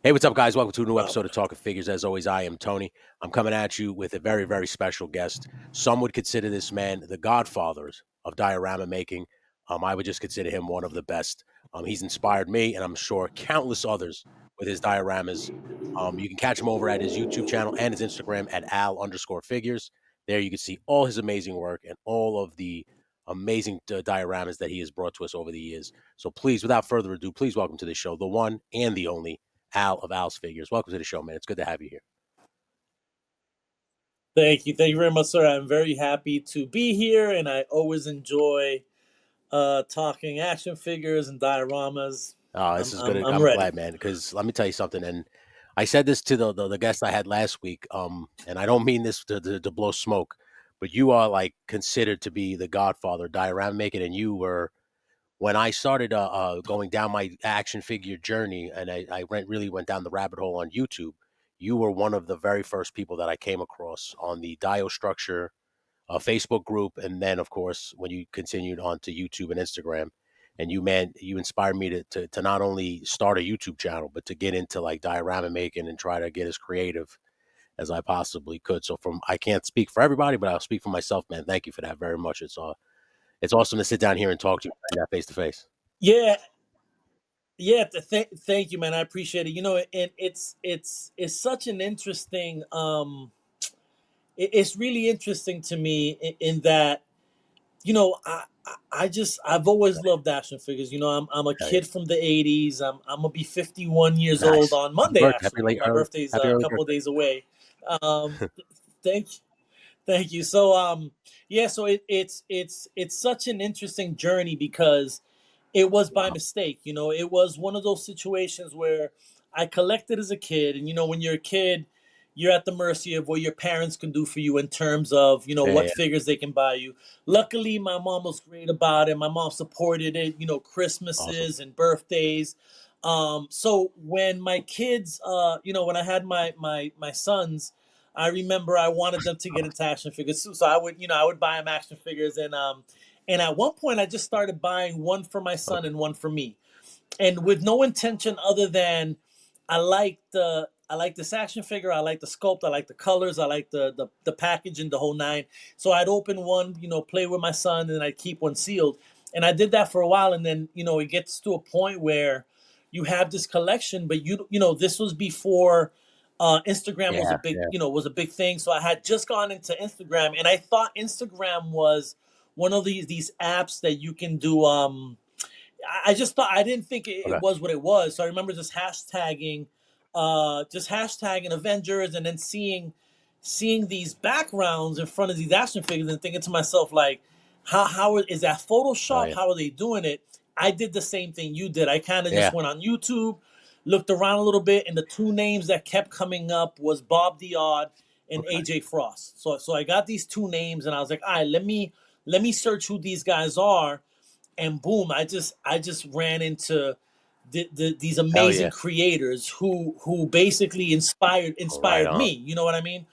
Hey, what's up, guys? Welcome to a new episode of Talking Figures. As always, I am Tony. I'm coming at you with a very, very special guest. Some would consider this man the godfather of diorama making. I would just consider him one of the best. He's inspired me, and I'm sure countless others with his dioramas. You can catch him over at his YouTube channel and his Instagram at al_figures. There you can see all his amazing work and all of the amazing dioramas that he has brought to us over the years. So please, without further ado, please welcome to the show the one and the only Al of Al's Figures. Welcome to the show, man. It's good to have you here. Thank you. Thank you very much, sir. I'm very happy to be here, and I always enjoy talking action figures and dioramas. Oh, this I'm is I'm good. I'm I'm ready. glad, man, because let me tell you something. And I said this to the guest I had last week, and I don't mean this to blow smoke, but you are like considered to be the godfather of diorama making, and you were when I started going down my action figure journey, and really went down the rabbit hole on YouTube. You were one of the very first people that I came across on the Dio structure a Facebook group, and then of course when you continued on to YouTube and Instagram, and you inspired me to not only start a YouTube channel but to get into like diorama making and try to get as creative as I possibly could. So from I can't speak for everybody, but I'll speak for myself, man. Thank you for that very much. It's awesome to sit down here and talk to you face to face. Yeah, yeah. Thank you, man. I appreciate it. And it's such an interesting. It's really interesting to me in that I've always loved action figures. I'm a Hell yeah. kid from the '80s. I'm gonna be 51 years old Nice. on Happy Monday. birthday. Happy Actually, late my early. birthday's Happy a early couple of birthday. days away. Um, thank Thank you. So yeah, so it's such an interesting journey because it was by Wow. mistake. It was one of those situations where I collected as a kid, and when you're a kid, you're at the mercy of what your parents can do for you in terms of Yeah, what yeah. figures they can buy you. Luckily, my mom was great about it. My mom supported it. Awesome. Christmases and birthdays. So when my kids, when I had my sons, I remember I wanted them to get into action figures. So I would buy them action figures, and at one point I just started buying one for my son Okay. and one for me, and with no intention other than I like this action figure. I like the sculpt. I like the colors. I like the packaging, the whole nine. So I'd open one, play with my son, and I'd keep one sealed. And I did that for a while, and then it gets to a point where you have this collection, but this was before Instagram was a Yeah, big yeah. thing. So I had just gone into Instagram, and I thought Instagram was one of these apps that you can do. I just thought I didn't think it Okay. was what it was. So I remember just hashtagging Avengers, and then seeing these backgrounds in front of these action figures, and thinking to myself like, is that Oh Photoshop? yeah. How are they doing it? I did the same thing you did. I kind of just Yeah. went on YouTube, looked around a little bit, and the two names that kept coming up was Bob Diod and Okay. AJ Frost. So I got these two names, and I was like, all right, let me search who these guys are, and boom, I just ran into these Hell amazing yeah. creators who basically inspired Right inspired on. me. You know what I mean?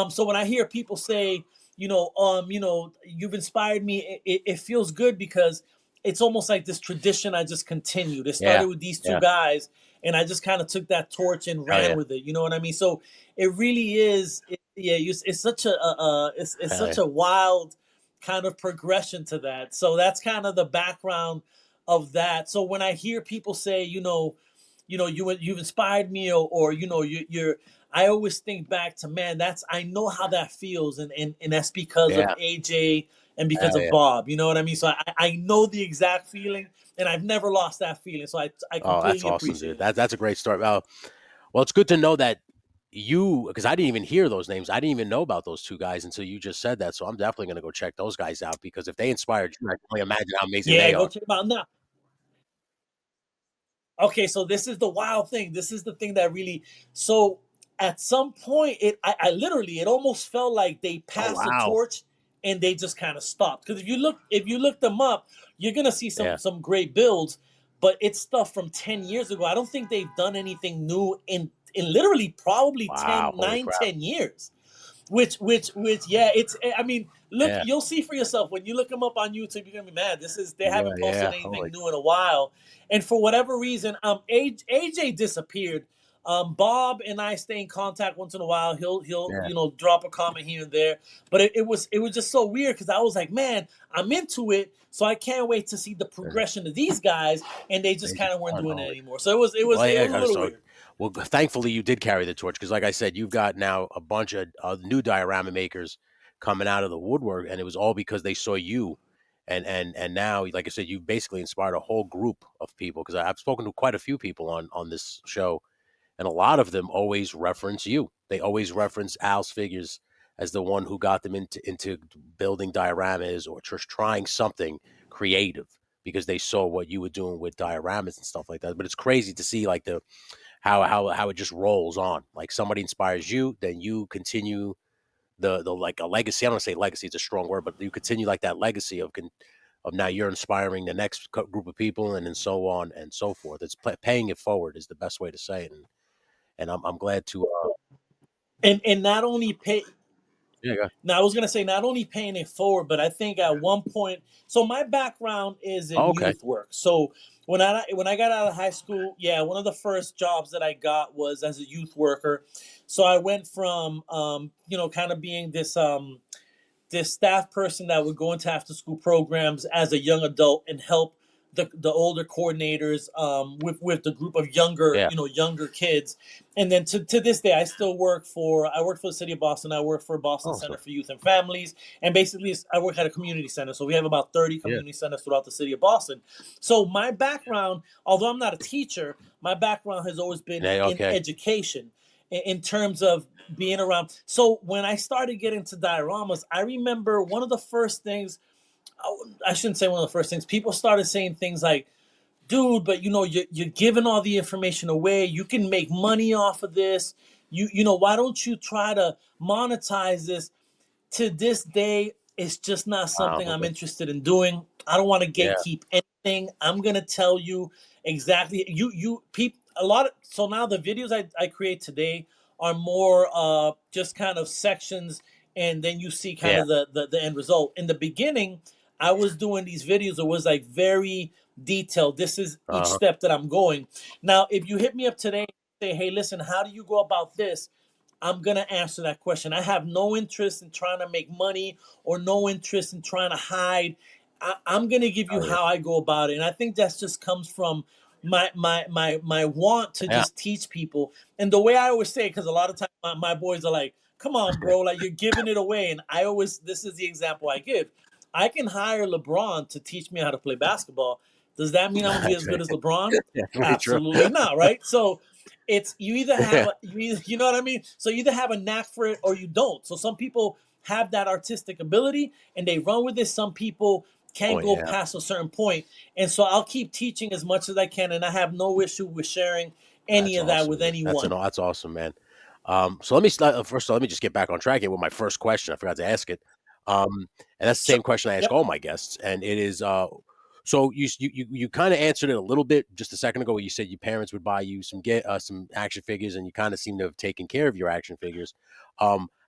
So when I hear people say, you've inspired me, it feels good because it's almost like this tradition I just continued. It Yeah. started with these two Yeah. guys, and I just kind of took that torch and Hell ran yeah. with it. You know what I mean? So it really is. Yeah, it's such it's Hell such yeah. a wild kind of progression to that. So that's kind of the background of that. So when I hear people say, you've inspired me, or you're, I always think back to, man, that's, I know how that feels, and that's because of Yeah. AJ and because Hell of yeah. Bob. You know what I mean? So I know the exact feeling, and I've never lost that feeling. So I Oh, that's completely awesome, appreciate dude. it. That's a great story. Well, it's good to know that because I didn't even hear those names. I didn't even know about those two guys until you just said that. So I'm definitely going to go check those guys out because if they inspired you, I can only imagine how amazing Yeah, they go are. check them out now. Okay, so this is the wild thing. This is the thing that really. So at some point, I literally, it almost felt like they Oh passed the wow. torch and they just kind of stopped. Because if you look them up, you're gonna see some Yeah. some great builds, but it's stuff from 10 years ago. I don't think they've done anything new in literally probably Wow. 10, Holy 9, crap. 10 years. Which, yeah, I mean, look, Yeah. you'll see for yourself when you look them up on YouTube. You're gonna be mad. They Yeah. haven't posted Yeah. anything Holy. new in a while, and for whatever reason, AJ disappeared Bob and I stay in contact once in a while. He'll Yeah. drop a comment here and there. But it was just so weird because I was like, man, I'm into it, so I can't wait to see the Yeah. progression of these guys, and they just They kind just of weren't aren't doing it always. anymore. So it was it was Well, it yeah, was a little so weird. well, thankfully you did carry the torch because, like I said, you've got now a bunch of new diorama makers coming out of the woodwork, and it was all because they saw you, and now, like I said, you basically inspired a whole group of people. Because I've spoken to quite a few people on this show, and a lot of them always reference you. They always reference Al's figures as the one who got them into building dioramas or just trying something creative because they saw what you were doing with dioramas and stuff like that. But it's crazy to see like the how it just rolls on. Like somebody inspires you, then you continue the like a legacy. I don't want to say legacy; it's a strong word, but you continue like that legacy of now you're inspiring the next group of people, and then so on and so forth. It's paying it forward is the best way to say it, and I'm glad to. And not only pay. Yeah. Go. Now I was gonna say not only paying it forward, but I think at one point. So my background is Oh, in okay. youth work. So when I got out of high school, yeah, one of the first jobs that I got was as a youth worker. So I went from kind of being this staff person that would go into after school programs as a young adult and help the older coordinators with the group of younger Yeah. younger kids. And then to this day I work for the city of Boston. I work for Boston Awesome. Center for Youth and Families, and basically I work at a community center, so we have about 30 Yeah. community centers throughout the city of Boston. So my background, although I'm not a teacher, my background has always been Yeah. in Okay. education, in terms of being around. So when I started getting to dioramas, I remember one of the first things. I shouldn't say one of the first things. People started saying things like, "Dude, but you're giving all the information away. You can make money off of this. Why don't you try to monetize this?" To this day, it's just not Wow. something I'm Okay. interested in doing. I don't want to Yeah. gatekeep anything. I'm gonna tell you exactly. You people a lot of so now the videos I create today are more just kind of sections, and then you see kind Yeah. of the end result. In the beginning, I was doing these videos. It was like very detailed. This is each Uh huh. step that I'm going. Now, if you hit me up today, say, hey, listen, how do you go about this? I'm gonna answer that question. I have no interest in trying to make money or no interest in trying to hide. I'm gonna give you Oh yeah. how I go about it, and I think that just comes from my want to Yeah. just teach people. And the way I always say, because a lot of times my boys are like, "Come on, bro, like you're giving it away," and I always this is the example I give. I can hire LeBron to teach me how to play basketball. Does that mean I'm gonna be as That's good right. as LeBron? Yeah. Very true. Absolutely not, right? So it's you either have Yeah. a you know what I mean. So you either have a knack for it or you don't. So some people have that artistic ability and they run with it. Some people Oh can't go yeah. past a certain point. And so I'll keep teaching as much as I can, and I have no issue with sharing any That's of that awesome, with man. anyone. That's awesome, man. So let me start, first of all, let me just get back on track here with my first question. I forgot to ask it. And that's the Sure. same question I ask Yep. all my guests, and it is so you kind of answered it a little bit just a second ago. Where you said your parents would buy you some action figures, and you kind of seem to have taken care of your action figures.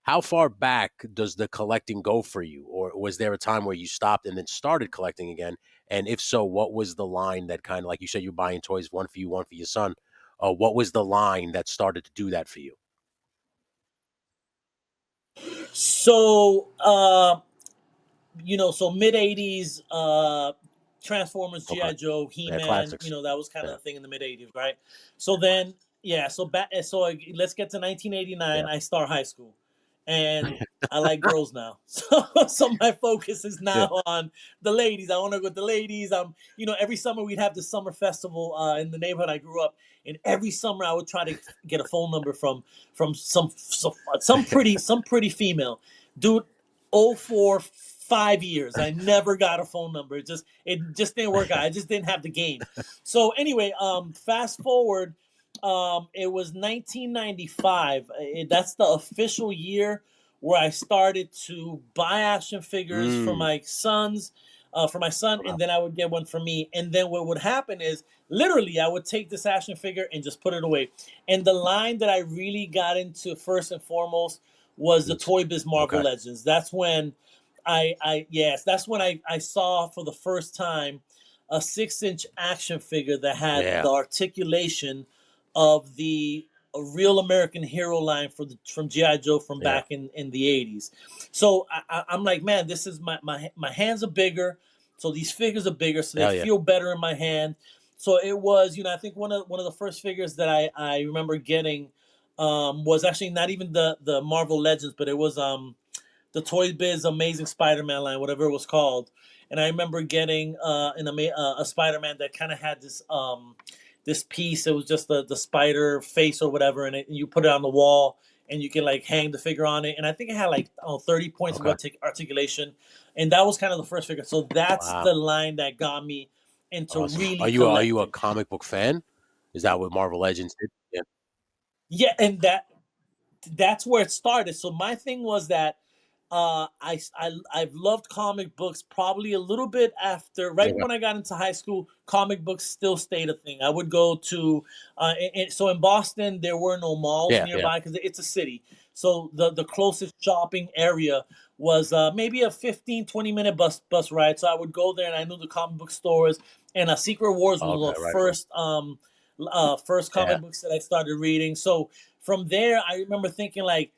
How far back does the collecting go for you, or was there a time where you stopped and then started collecting again? And if so, what was the line that kind of like you said you're buying toys, one for you, one for your son? What was the line that started to do that for you? So so mid '80s, Transformers, Okay. GI Joe, Yeah, He-Man. classics. That was kind of Yeah. the thing in the mid '80s, right? So then, yeah. Let's get to Yeah. 1989. I start high school, and I like girls now. So my focus is Yeah. now on the ladies. I want to go with the ladies. Every summer we'd have the summer festival in the neighborhood I grew up. And every summer I would try to get a phone number from some pretty female dude. Oh, for 5 years I never got a phone number. It just didn't work out. I just didn't have the game. So anyway, fast forward, it was 1995. That's the official year where I started to buy action figures Mm. for my son, Wow. and then I would get one for me. And then what would happen is literally I would take this action figure and just put it away. And the line that I really got into first and foremost was the It's Toy Biz Marvel okay. Legends. That's when I saw for the first time a 6-inch action figure that had Yeah. the articulation of the a real American hero line from GI Joe from Yeah. back in the '80s. So I'm like, man, this is my hands are bigger, so these figures are bigger, so they Hell yeah. feel better in my hand. So it was, I think one of the first figures that I remember getting was actually not even the Marvel Legends, but it was the Toy Biz Amazing Spider-Man line, whatever it was called. And I remember getting a Spider-Man that kind of had this piece. It was just the spider face or whatever, and you put it on the wall, and you can like hang the figure on it. And I think it had like 30 points of Okay. articulation, and that was kind of the first figure. So that's Wow. the line that got me into Awesome. really Are you a collecting. comic book fan? Is that what Marvel Legends did? Yeah. Yeah, and that's where it started. So my thing was that I've loved comic books probably a little bit after, right Okay. when I got into high school. Comic books still stayed a thing. I would go to so in Boston there were no malls Yeah. Yeah. nearby because it's a city. So the closest shopping area was maybe a 15-20 minute bus ride. So I would go there, and I knew the comic book stores. And Secret Wars was one Okay. of the Right. Right. first Yeah. comic books that I started reading. So from there, I remember thinking like,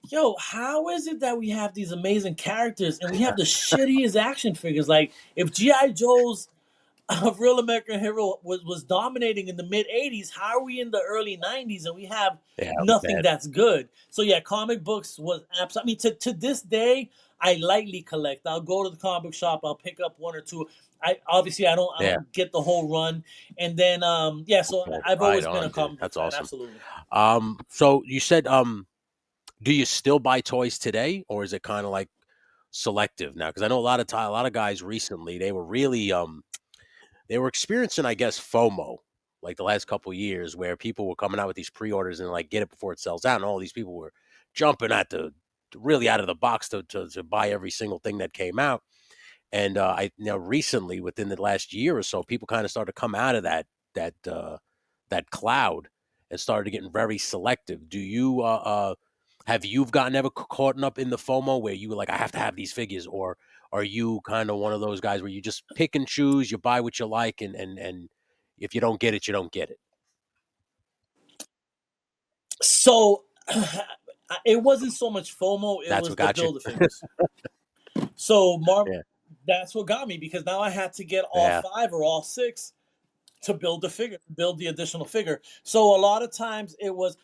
yo, how is it that we have these amazing characters and we have the shittiest action figures? Like, if GI Joe's a real American hero was dominating in the mid '80s, how are we in the early '90s and we have Yeah. It was nothing bad. that's good? So yeah, comic books was absolutely. I mean, to this day, I lightly collect. I'll go to the comic book shop. I'll pick up one or two. I Yeah. don't get the whole run, and then yeah. So Okay. I've Right always been a on, dude. comic book That's fan. awesome. Absolutely. So you said, do you still buy toys today, or is it kind of like selective now? Because I know a lot of guys recently they were really they were experiencing, I guess, FOMO, like the last couple of years, where people were coming out with these pre-orders and like get it before it sells out, and all these people were jumping at the really out of the box to buy every single thing that came out. And I now recently, within the last year or so, people kind of started to come out of that that cloud and started getting very selective. Do you have you gotten ever caught up in the FOMO where you were like, I have to have these figures, or are you kind of one of those guys where you just pick and choose, you buy what you like, and if you don't get it, you don't get it? So it wasn't so much FOMO; it That's what was the got you. build the figures. So Yeah, that's what got me because now I had to get all yeah, five or all six to build the figure, build the additional figure. So a lot of times it was,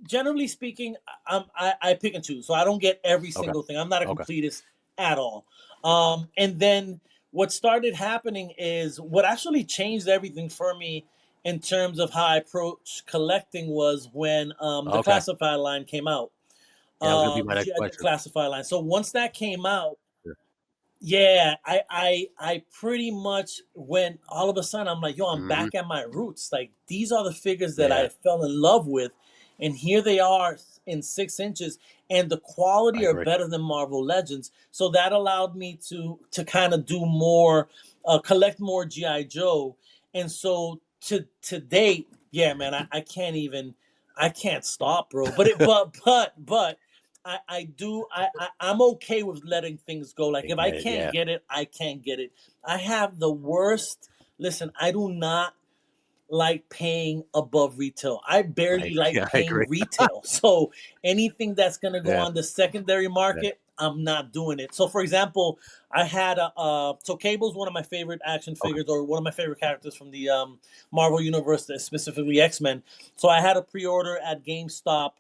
generally speaking, I pick and choose. So I don't get every okay, single thing. I'm not a okay, completist at all. And then what started happening is what actually changed everything for me in terms of how I approach collecting was when the okay. classified line came out, Yeah, that was gonna be my the next GI Joe question. classified line. So once that came out, Yeah. yeah, I pretty much went, all of a sudden I'm like, yo, I'm Hmm. back at my roots. Like, these are the figures that Yeah, I fell in love with, and here they are in 6 inches, and the I quality are agree. better than Marvel Legends. So that allowed me to kind of do more, collect more GI Joe, and so to date, yeah, man, I can't stop, bro. But I do I'm okay with letting things go. Like, I if I get it. can't Yeah, get it, I can't get it. I have the worst. Listen, I do not like paying above retail. I barely like yeah, I paying agree. retail. So anything that's gonna go Yeah, on the secondary yeah. market, I'm not doing it. So for example, I had so Cable's one of my favorite action Okay. figures, or one of my favorite characters from the Marvel universe, specifically X-Men. So I had a pre-order at GameStop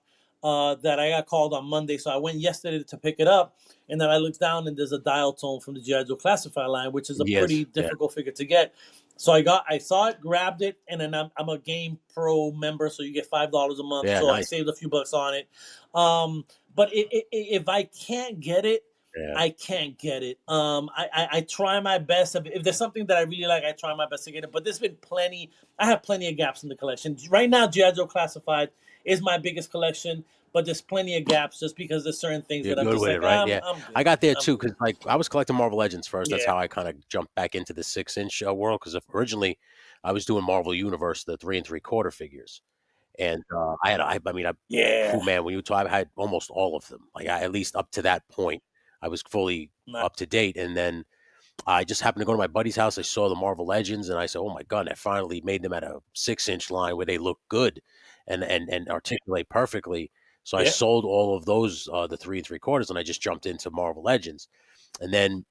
that I got called on Monday. So I went yesterday to pick it up, and then I looked down and there's a dial tone from the GI Joe Classified line, which is a Yes. pretty Yeah. difficult figure to get. So I saw it, grabbed it, and then I'm a Game Pro member, so you get $5 a month. Yeah. So I Nice. saved a few bucks on it. But if I can't get it, Yeah. I can't get it. I try my best. If there's something that I really like, I try my best to get it. But there's been plenty. I have plenty of gaps in the collection right now. GI Joe Classified is my biggest collection, but there's plenty of gaps just because there's certain things You're that I'm good just with like, it, right? Yeah. I'm I good. got there I'm too good. because, like, I was collecting Marvel Legends first. That's Yeah. how I kind of jumped back into the 6 inch world. Because originally I was doing Marvel Universe, the 3 3/4 figures, and I mean, Yeah. who man, when you talk, I had almost all of them. Like, at least up to that point, I was fully Nah. up to date. And then I just happened to go to my buddy's house. I saw the Marvel Legends, and I said, "Oh my god!" I finally made them at a 6 inch line where they look good. and articulate perfectly. So I Yeah. sold all of those, the 3 3/4, and I just jumped into Marvel Legends. And then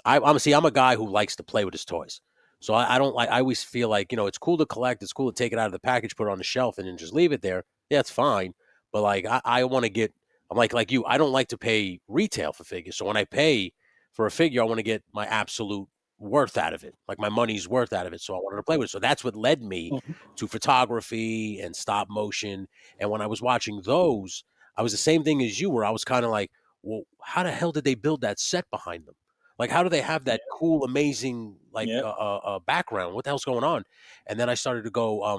I'm a guy who likes to play with his toys. So I don't like. I always feel like, it's cool to collect. It's cool to take it out of the package, put it on the shelf, and then just leave it there. Yeah, it's fine. But like I want to get. I'm like you. I don't like to pay retail for figures. So when I pay for a figure, I want to get my absolute worth out of it, like my money's worth out of it. So I wanted to play with it. So that's what led me Mhm. to photography and stop motion. And when I was watching those, I was the same thing as you, where I was kind of like, well, how the hell did they build that set behind them? Like, how do they have that Yeah. cool, amazing, like, Yeah. background? What the hell's going on? And then I started to go,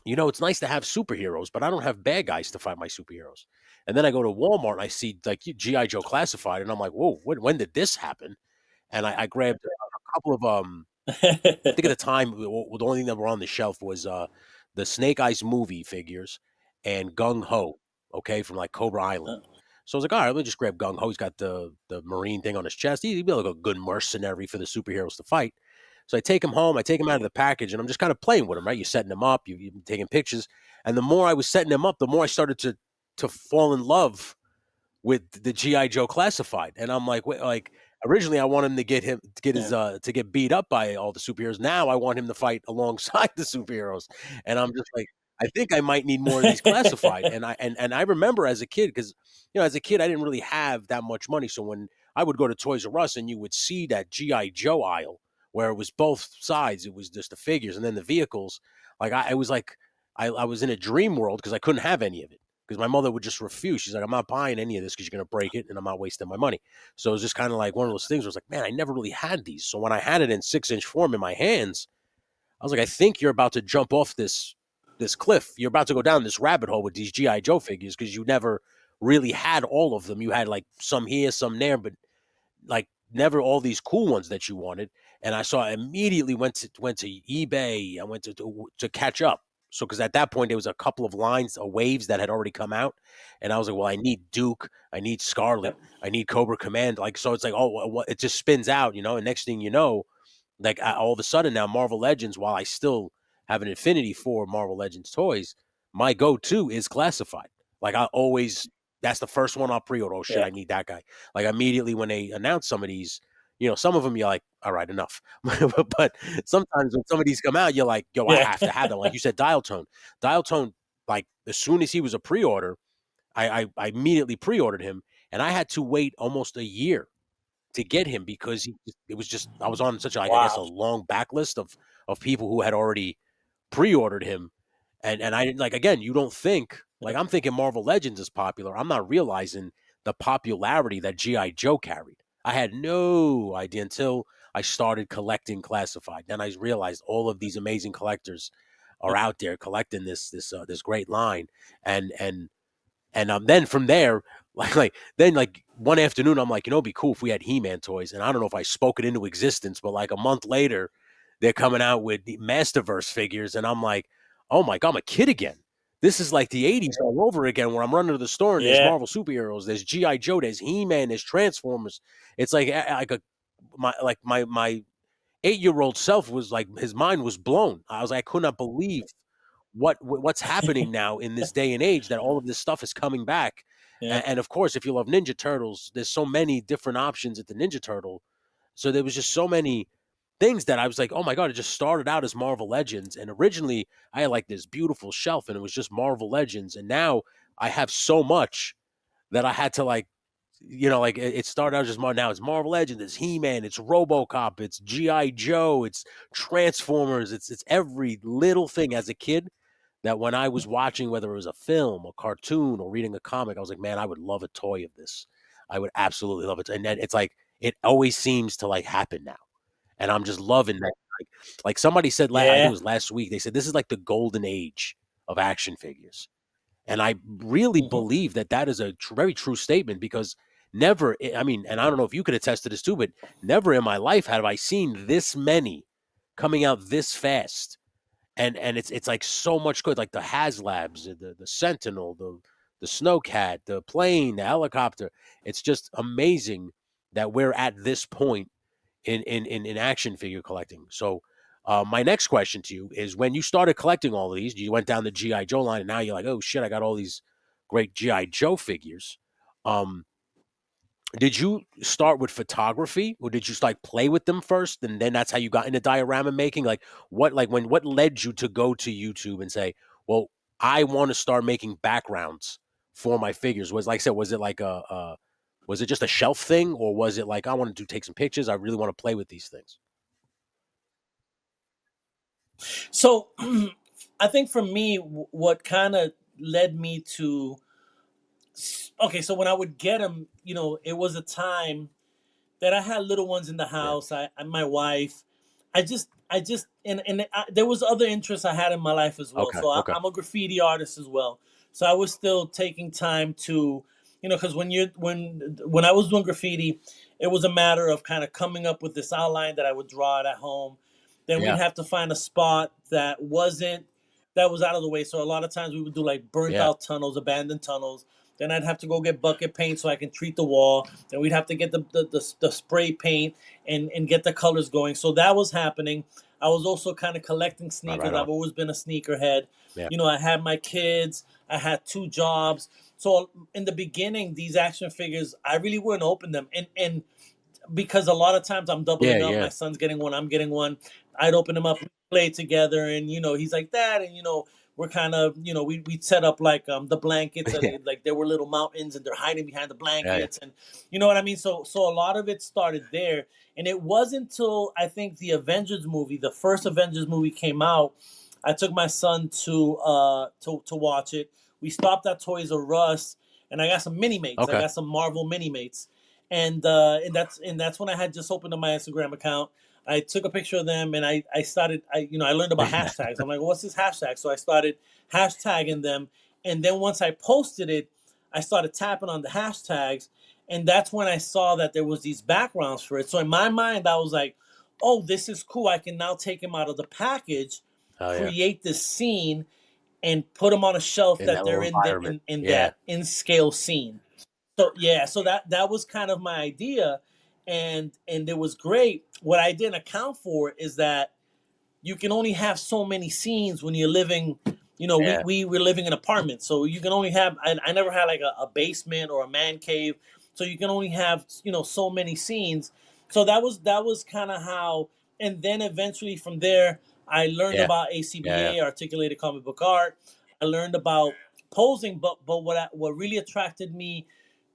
it's nice to have superheroes, but I don't have bad guys to fight my superheroes. And then I go to Walmart and I see like GI Joe Classified, and I'm like, whoa, when did this happen? And I grabbed a couple of I think at the time, the only thing that were on the shelf was the Snake Eyes movie figures and Gung Ho, okay, from like Cobra Island. Uh, So I was like, all right, let me just grab Gung Ho. He's got the Marine thing on his chest. He'd be like a good mercenary for the superheroes to fight. So I take him home, I take him out of the package, and I'm just kind of playing with him, right? You're setting him up, you're taking pictures. And the more I was setting him up, the more I started to fall in love with the GI Joe Classified, and I'm like, wait, like originally I want him to get yeah. his to get beat up by all the superheroes. Now I want him to fight alongside the superheroes, and I'm just like, I think I might need more of these Classified. And I remember as a kid, because as a kid I didn't really have that much money, so when I would go to Toys R Us and you would see that GI Joe aisle where it was both sides, it was just the figures and then the vehicles. Like I it was like I was in a dream world because I couldn't have any of it because my mother would just refuse. She's like, I'm not buying any of this because you're going to break it and I'm not wasting my money. So it was just kind of like one of those things where I was like, man, I never really had these. So when I had it in 6 inch form in my hands, I was like, I think you're about to jump off this cliff. You're about to go down this rabbit hole with these GI Joe figures because you never really had all of them. You had like some here, some there, but like never all these cool ones that you wanted. And I saw I immediately went to eBay. I went to catch up. So because at that point there was a couple of lines of waves that had already come out, and I was like, well, I need Duke, I need Scarlet, Yep. I need Cobra Command. Like so, it's like it just spins out, And next thing you know, like all of a sudden now Marvel Legends, while I still have an affinity for Marvel Legends toys, my go-to is Classified. Like I always, that's the first one I'll pre-order. Oh shit, Yeah. I need that guy. Like immediately when they announce some of these, some of them you're like, all right, enough. But sometimes when some of these come out, you're like, yo, I Yeah. have to have them. Like you said, Dial Tone. Like as soon as he was a pre-order, I immediately pre-ordered him, and I had to wait almost a year to get him because it was just I was on such a, like I guess a Wow. long backlist of people who had already pre-ordered him, and I didn't like again. You don't think like Yep. I'm thinking Marvel Legends is popular. I'm not realizing the popularity that GI Joe carried. I had no idea until I started collecting Classified. Then I realized all of these amazing collectors are out there collecting this great line, and then from there, like one afternoon, I'm like, it'd be cool if we had He-Man toys. And I don't know if I spoke it into existence, but like a month later, they're coming out with the Masterverse figures, and I'm like, oh my god, I'm a kid again. This is like the '80s all over again, where I'm running to the store and there's Yeah. Marvel superheroes, there's GI Joe, there's He-Man, there's Transformers. It's like a my 8-year-old self was like his mind was blown. I was like, I could not believe what's happening now in this day and age that all of this stuff is coming back. Yeah. And of course, if you love Ninja Turtles, there's so many different options at the Ninja Turtle. So there was just so many things that I was like, oh my god, it just started out as Marvel Legends, and originally I had like this beautiful shelf, and it was just Marvel Legends, and now I have so much that I had to like. Like it started out just more. Now it's Marvel Legends, it's He Man, it's RoboCop, it's GI Joe, it's Transformers, it's every little thing. As a kid, that when I was watching, whether it was a film, a cartoon, or reading a comic, I was like, man, I would love a toy of this. I would absolutely love it. And then it's like it always seems to like happen now, and I'm just loving that. Like somebody said, I think it Yeah. was last week. They said this is like the golden age of action figures, and I really Hmm. believe that that is a very true statement because never, I mean, and I don't know if you could attest to this too, but never in my life have I seen this many coming out this fast, and it's like so much good, like the HasLabs, the Sentinel, the Snowcat, the plane, the helicopter. It's just amazing that we're at this point in action figure collecting. So My next question to you is: when you started collecting all of these, you went down the GI Joe line, and now you're like, oh shit, I got all these great GI Joe figures. Um, did you start with photography, or did you just like play with them first, and then that's how you got into diorama making? Like what led you to go to YouTube and say, well, I want to start making backgrounds for my figures? Was, like I said, was it like was it just a shelf thing, or was it like I want to take some pictures? I really want to play with these things. So I think for me, what kind of led me to, okay, so when I would get them, it was a time that I had little ones in the Yeah. house. My wife, there was other interests I had in my life as well. Okay. So Okay. I'm a graffiti artist as well. So I was still taking time to, because when I was doing graffiti, it was a matter of kind of coming up with this outline that I would draw it at home. Then we'd Yeah. have to find a spot that was out of the way. So a lot of times we would do like burnt Yeah. out tunnels, abandoned tunnels. Then I'd have to go get bucket paint so I can treat the wall. Then we'd have to get the spray paint and get the colors going. So that was happening. I was also kind of collecting Right sneakers. on. I've always been a sneakerhead. Yeah. I had my kids. I had two jobs. So in the beginning, these action figures, I really wouldn't open them. And because a lot of times I'm Yeah. doubling up. Yeah. My son's getting one, I'm getting one. I'd open him up, play together, and he's like that, and we're kind of we set up like the blankets, and Yeah. like there were little mountains, and they're hiding behind the Yeah. blankets, and you know what I mean. So a lot of it started there, and it wasn't until I think the first Avengers movie came out. I took my son to watch it. We stopped at Toys R Us, and I got some mini mates. I Okay. got some Marvel mini mates, and that's when I had just opened up my Instagram account. I took a picture of them, and I started. I learned about hashtags. I'm like, well, what's this hashtag? So I started hashtagging them, and then once I posted it, I started tapping on the hashtags, and that's when I saw that there was these backgrounds for it. So in my mind, I was like, oh, this is cool. I can now take him out of the package, Oh yeah. create this scene, and put them on a shelf In that that they're little in the environment. in Yeah. that in scale scene. So yeah, so that was kind of my idea, and it was great. What I didn't account for is that you can only have so many scenes when you're living. Yeah. We were living in apartments, so you can only have. I never had like a basement or a man cave, so you can only have so many scenes. So that was kind of how, and then eventually from there, I learned Yeah. about Yeah. ACBA, articulated comic book art. I learned about posing, but what really attracted me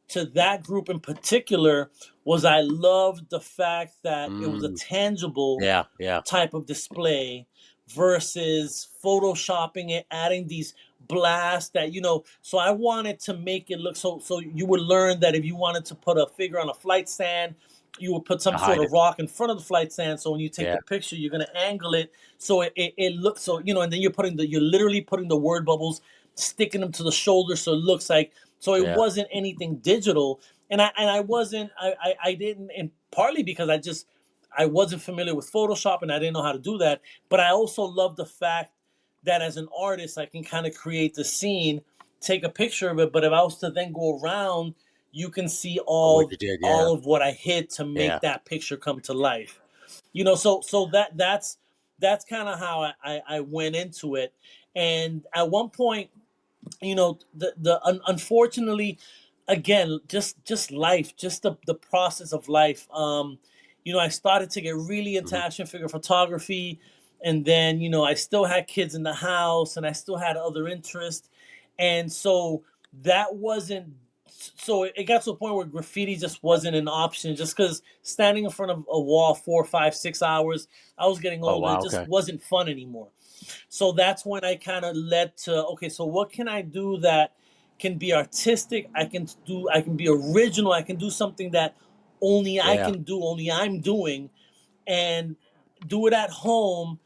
to that group in particular was I loved the fact that it was a Mm, tangible yeah. Yeah. type of display versus photoshopping it, adding these blasts that so I wanted to make it look so you would learn that if you wanted to put a figure on a flight stand, you would put some To sort hide of it. rock in front of the flight stand, so when you take Yeah. the picture you're going to angle it so it looks so and then you're literally putting the word bubbles, sticking them to the shoulder so it looks like, so it Yeah. wasn't anything digital. And I wasn't I didn't, and partly because I wasn't familiar with Photoshop and I didn't know how to do that. But I also love the fact that as an artist, I can kind of create the scene, take a picture of it. But if I was to then go around, you can see Of what you did. Yeah. all of what I hid to Yeah. make that picture come to life. So that's kind of how I went into it. And at one point, unfortunately, again, just life, just the process of life. I started to get really into Hmm. action figure photography, and then I still had kids in the house, and I still had other interests, and so that wasn't. So it got to a point where graffiti just wasn't an option, just because standing in front of a wall 4, 5, 6 hours, I was getting Oh older. It wow. just Okay. wasn't fun anymore. So that's when I kind of led to, okay, so what can I do that can be artistic? I can be original. I can do something that only I Yeah. can do, only I'm doing, and do it at home.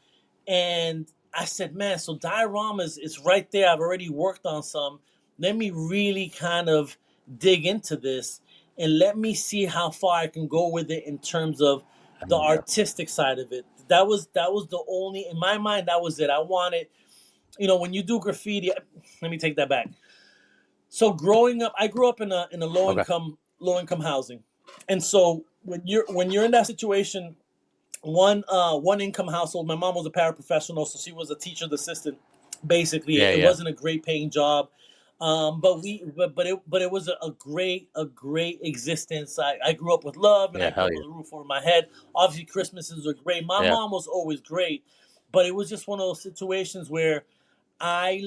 And I said, man, so dioramas is right there. I've already worked on some. Let me really kind of dig into this and let me see how far I can go with it in terms of the Oh yeah. artistic side of it. That was the only, in my mind, that was it. I wanted, when you do graffiti, let me take that back. So growing up, I grew up in a Okay. low income housing. And so when you're in that situation one income household. My mom was a paraprofessional, so she was a teacher's assistant. Basically, Yeah, it yeah, wasn't a great paying job, but it was a great existence. I grew up with love, and I yeah. grew Hell up yeah, with a roof over my head. Obviously, Christmases are great. My yeah. mom was always great, but it was just one of those situations where I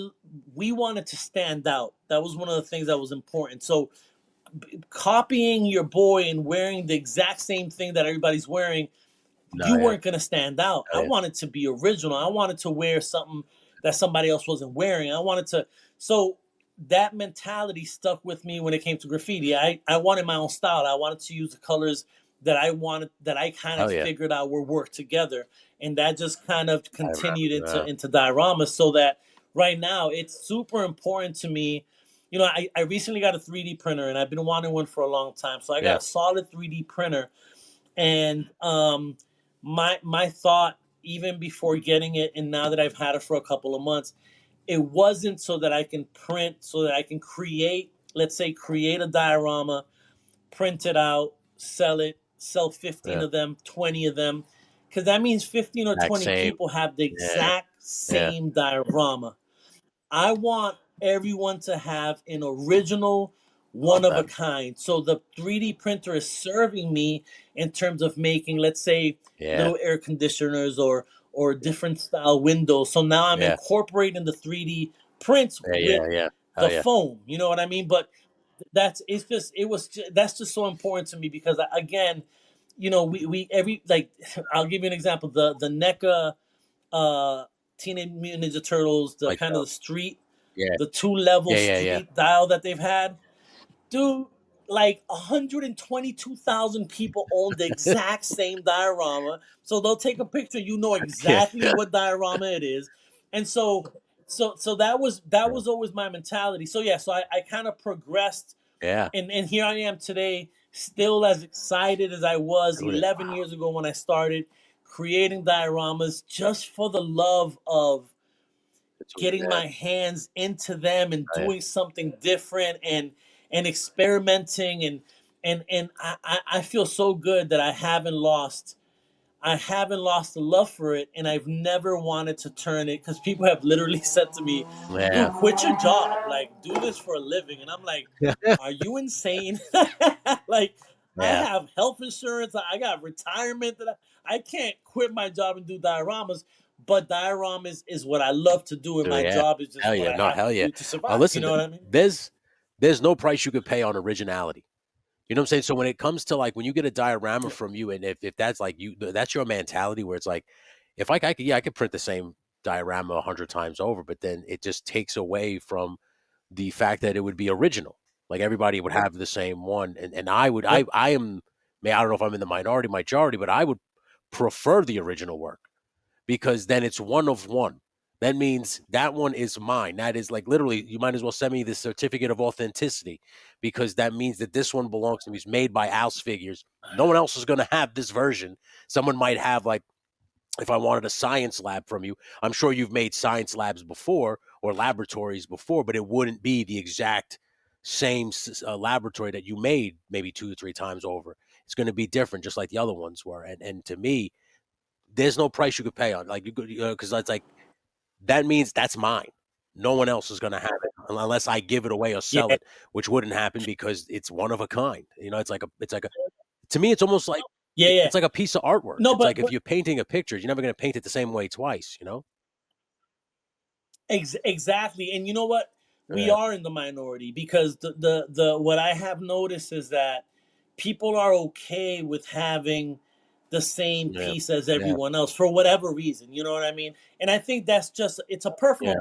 we wanted to stand out. That was one of the things that was important. So copying your boy and wearing the exact same thing that everybody's wearing, No, you yeah, weren't going to stand out. hell I yeah. wanted to be original. I wanted to wear something that somebody else wasn't wearing. I wanted to. So that mentality stuck with me when it came to graffiti. I wanted my own style. I wanted to use the colors that I wanted, that I kind of Hell yeah. figured out were work together. And that just kind of I continued remember. into diorama, so that right now it's super important to me. I recently got a 3D printer, and I've been wanting one for a long time. So I got Yeah, a solid 3D printer, and my thought, even before getting it, and now that I've had it for a couple of months, it wasn't so that I can print, so that I can create, let's say, create a diorama, print it out, sell it, sell 15 yeah. of them, 20 of them, because that means 15 or Exact 20 same. people have the Yeah, exact yeah. same diorama. I want everyone to have an original, Love one of a that. kind. So the 3D printer is serving me in terms of making, let's say, Yeah, little air conditioners or different style windows. So now I'm yeah, incorporating the 3D prints yeah, with yeah, yeah. the Hell yeah, foam. You know what I mean? But that's just so important to me, because again, we every like I'll give you an example. The NECA uh Teenage Mutant Ninja Turtles, the like kind of the street, yeah, the two level yeah, yeah, yeah. street dial that they've had, dude. Like 122,000 people own the exact same diorama, so they'll take a picture. You know Yeah, exactly what diorama it is, and so that was always my mentality. So yeah, so I kind of progressed, yeah. and here I am today, still as excited as I was Doing it. 11 Wow, years ago when I started creating dioramas, just for the love of it's what getting yeah. my hands into them and Oh, yeah. doing something different, and experimenting, and I feel so good that I haven't lost the love for it, and I've never wanted to turn it, because people have literally said to me, Yeah, "Dude, quit your job, like do this for a living." And I'm like, yeah, "Are you insane?" Like, I yeah. have health insurance, I got retirement, that I can't quit my job and do dioramas. But dioramas is what I love to do, and So my yeah, job is just hell what yeah, I no, have to hell yeah. do to survive. You Listen, know what I mean? there's no price you could pay on originality. You know what I'm saying? So when it comes to like when you get a diorama from you, and if that's like you, that's your mentality where it's like, if I could, yeah, I could print the same diorama 100 times over, but then it just takes away from the fact that it would be original. Like everybody would have the same one, and I would, Yep. I am, I don't know if I'm in the minority, majority, but I would prefer the original work because then it's one of one. That means that one is mine. That is like literally, you might as well send me the certificate of authenticity because that means that this one belongs to me. It's made by Al's Figures. No one else is going to have this version. Someone might have, like, if I wanted a science lab from you, I'm sure you've made science labs before or laboratories before, but it wouldn't be the exact same laboratory that you made maybe 2 or 3 times over. It's going to be different, just like the other ones were. And to me, there's no price you could pay on like you could because it's like that means that's mine. No one else is going to have it unless I give it away or sell Yeah. it, which wouldn't happen because it's one of a kind. You know, it's like a to me, it's almost like Yeah. Yeah. it's like a piece of artwork. No, It's like if but you're painting a picture, you're never going to paint it the same way twice. You know? Exactly. And you know what? We Yeah, are in the minority, because the what I have noticed is that people are okay with having the same yeah, piece as yeah, everyone else for whatever reason. You know what I mean? And I think that's just, yeah,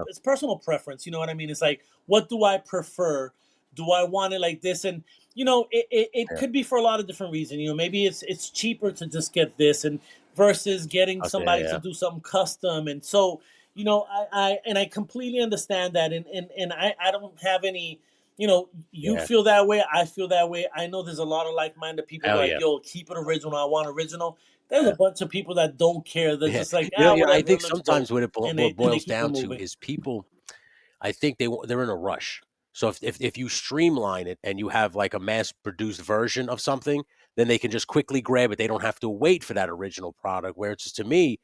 it's personal preference. You know what I mean? It's like, what do I prefer? Do I want it like this? And it yeah. could be for a lot of different reasons. Maybe it's cheaper to just get this, and versus getting Okay, somebody to yeah, do something custom. And so, I completely understand that, and I don't have any. You yeah. feel that way, I feel that way. I know there's a lot of like-minded people that Hell are like, yeah, "Yo, keep it original. I want original." There's a yeah, bunch of people that don't care. They're yeah. just like, I whatever, it think looks dope, sometimes what and what it they boils keep it down to moving. is people I think they're in a rush. So if you streamline it and you have like a mass produced version of something, then they can just quickly grab it. They don't have to wait for that original product. Where it's just, to me,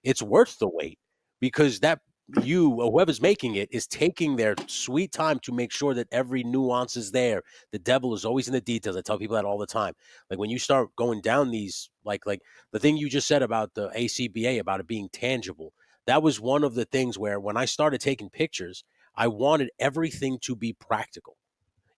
it's worth the wait, because that, you or whoever's making it is taking their sweet time to make sure that every nuance is there. The devil is always in the details. I tell people that all the time. Like when you start going down these, like the thing you just said about the ACBA, about it being tangible, that was one of the things where when I started taking pictures, I wanted everything to be practical,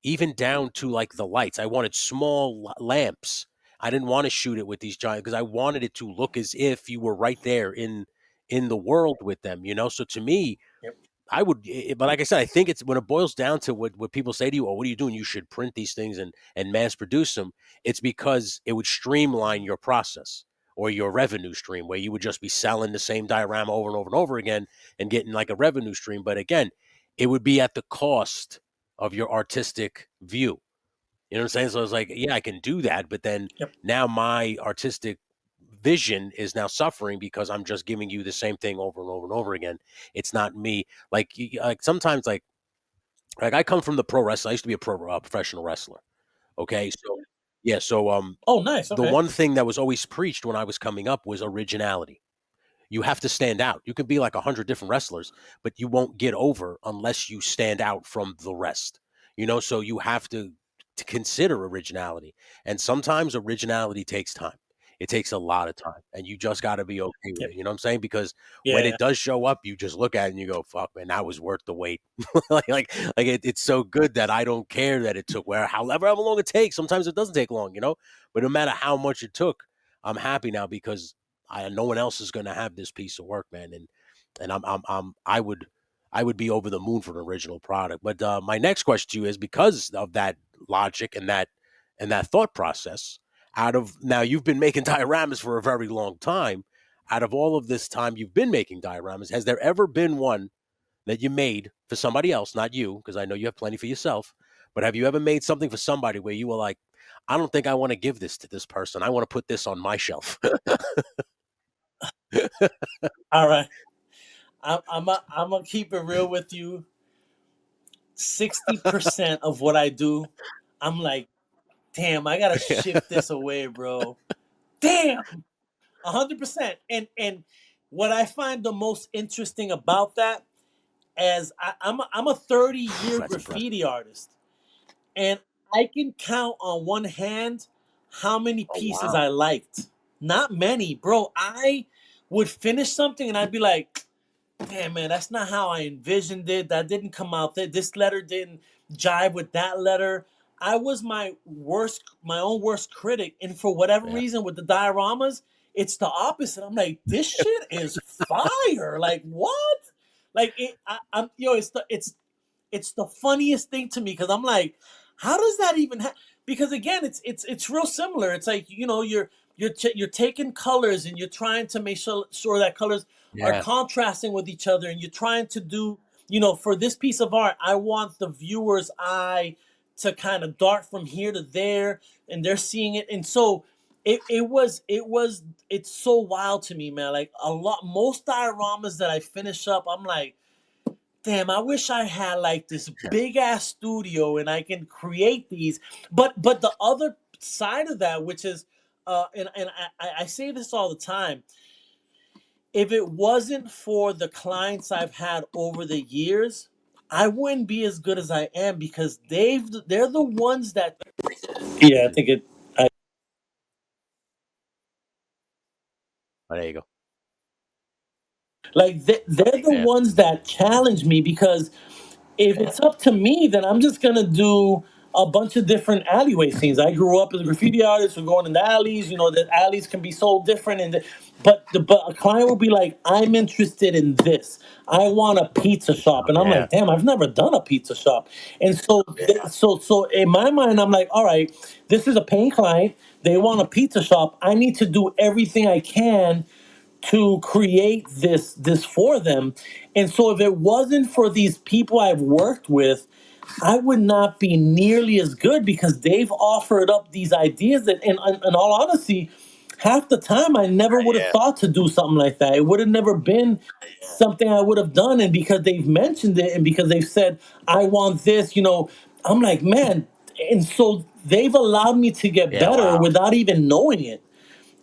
even down to like the lights. I wanted small lamps. I didn't want to shoot it with these giant, because I wanted it to look as if you were right there in the world with them, you know? So to me, Yep. I would, but like I said, I think it's when it boils down to what people say to you, oh, what are you doing? You should print these things and mass produce them. It's because it would streamline your process or your revenue stream, where you would just be selling the same diorama over and over and over again and getting like a revenue stream. But again, it would be at the cost of your artistic view. You know what I'm saying? So I was like, yeah, I can do that, but then Yep. now my artistic vision is now suffering because I'm just giving you the same thing over and over and over again. It's not me. Like sometimes, like I come from the pro wrestling. I used to be a professional wrestler. Okay, so yeah, so Oh, nice. the Okay. one thing that was always preached when I was coming up was originality. You have to stand out. You can be like 100 different wrestlers, but you won't get over unless you stand out from the rest. You know, so you have to consider originality. And sometimes originality takes time. It takes a lot of time, and you just got to be okay with Yep. it. You know what I'm saying? Because when Yeah. it does show up, you just look at it and you go, "Fuck, man, that was worth the wait." It's so good that I don't care that it took however long it takes. Sometimes it doesn't take long, you know. But no matter how much it took, I'm happy now because no one else is going to have this piece of work, man. And I would be over the moon for an original product. But my next question to you is, because of that logic and that thought process. Out of now, you've been making dioramas for a very long time. Out of all of this time you've been making dioramas, has there ever been one that you made for somebody else, not you, because I know you have plenty for yourself, but have you ever made something for somebody where you were like, I don't think I want to give this to this person. I want to put this on my shelf. All right. I'm gonna keep it real with you. 60% of what I do, I'm like, damn, I gotta shift this away, bro. Damn. 100%. And what I find the most interesting about that, as I'm a 30-year That's impressive. graffiti artist, and I can count on one hand how many Oh pieces wow. I liked. Not many, bro. I would finish something and I'd be like, damn, man, that's not how I envisioned it. That didn't come out there. This letter didn't jive with that letter. I was my own worst critic. And for whatever Yeah. reason, with the dioramas, it's the opposite. I'm like, this shit is fire. Like, what? Like, I'm, it's the funniest thing to me because I'm like, how does that even because again, it's real similar. It's like, you're taking colors and you're trying to make sure that colors are Yeah. contrasting with each other, and you're trying to do, for this piece of art, I want the viewer's eye to kind of dart from here to there, and they're seeing it. And so it's so wild to me, man. Like most dioramas that I finish up, I'm like, damn, I wish I had like this big ass studio and I can create these. But the other side of that, which is, and I say this all the time, if it wasn't for the clients I've had over the years, I wouldn't be as good as I am because they're the ones that. Yeah, I think it. I, Oh, there you go. like they're the Yeah. ones that challenge me because if it's up to me, then I'm just gonna do a bunch of different alleyway scenes. I grew up as a graffiti artist, we're going in the alleys. The alleys can be so different, but a client will be like, "I'm interested in this. I want a pizza shop," and I'm Yeah. like, "Damn, I've never done a pizza shop." And so, so in my mind, I'm like, "All right, this is a paying client. They want a pizza shop. I need to do everything I can to create this for them." And so if it wasn't for these people I've worked with, I would not be nearly as good because they've offered up these ideas that, in all honesty, half the time I never would have Yeah. thought to do something like that. It would have never been something I would have done. And because they've mentioned it and because they've said, I want this, I'm like, man. And so they've allowed me to get Yeah. better Wow. without even knowing it.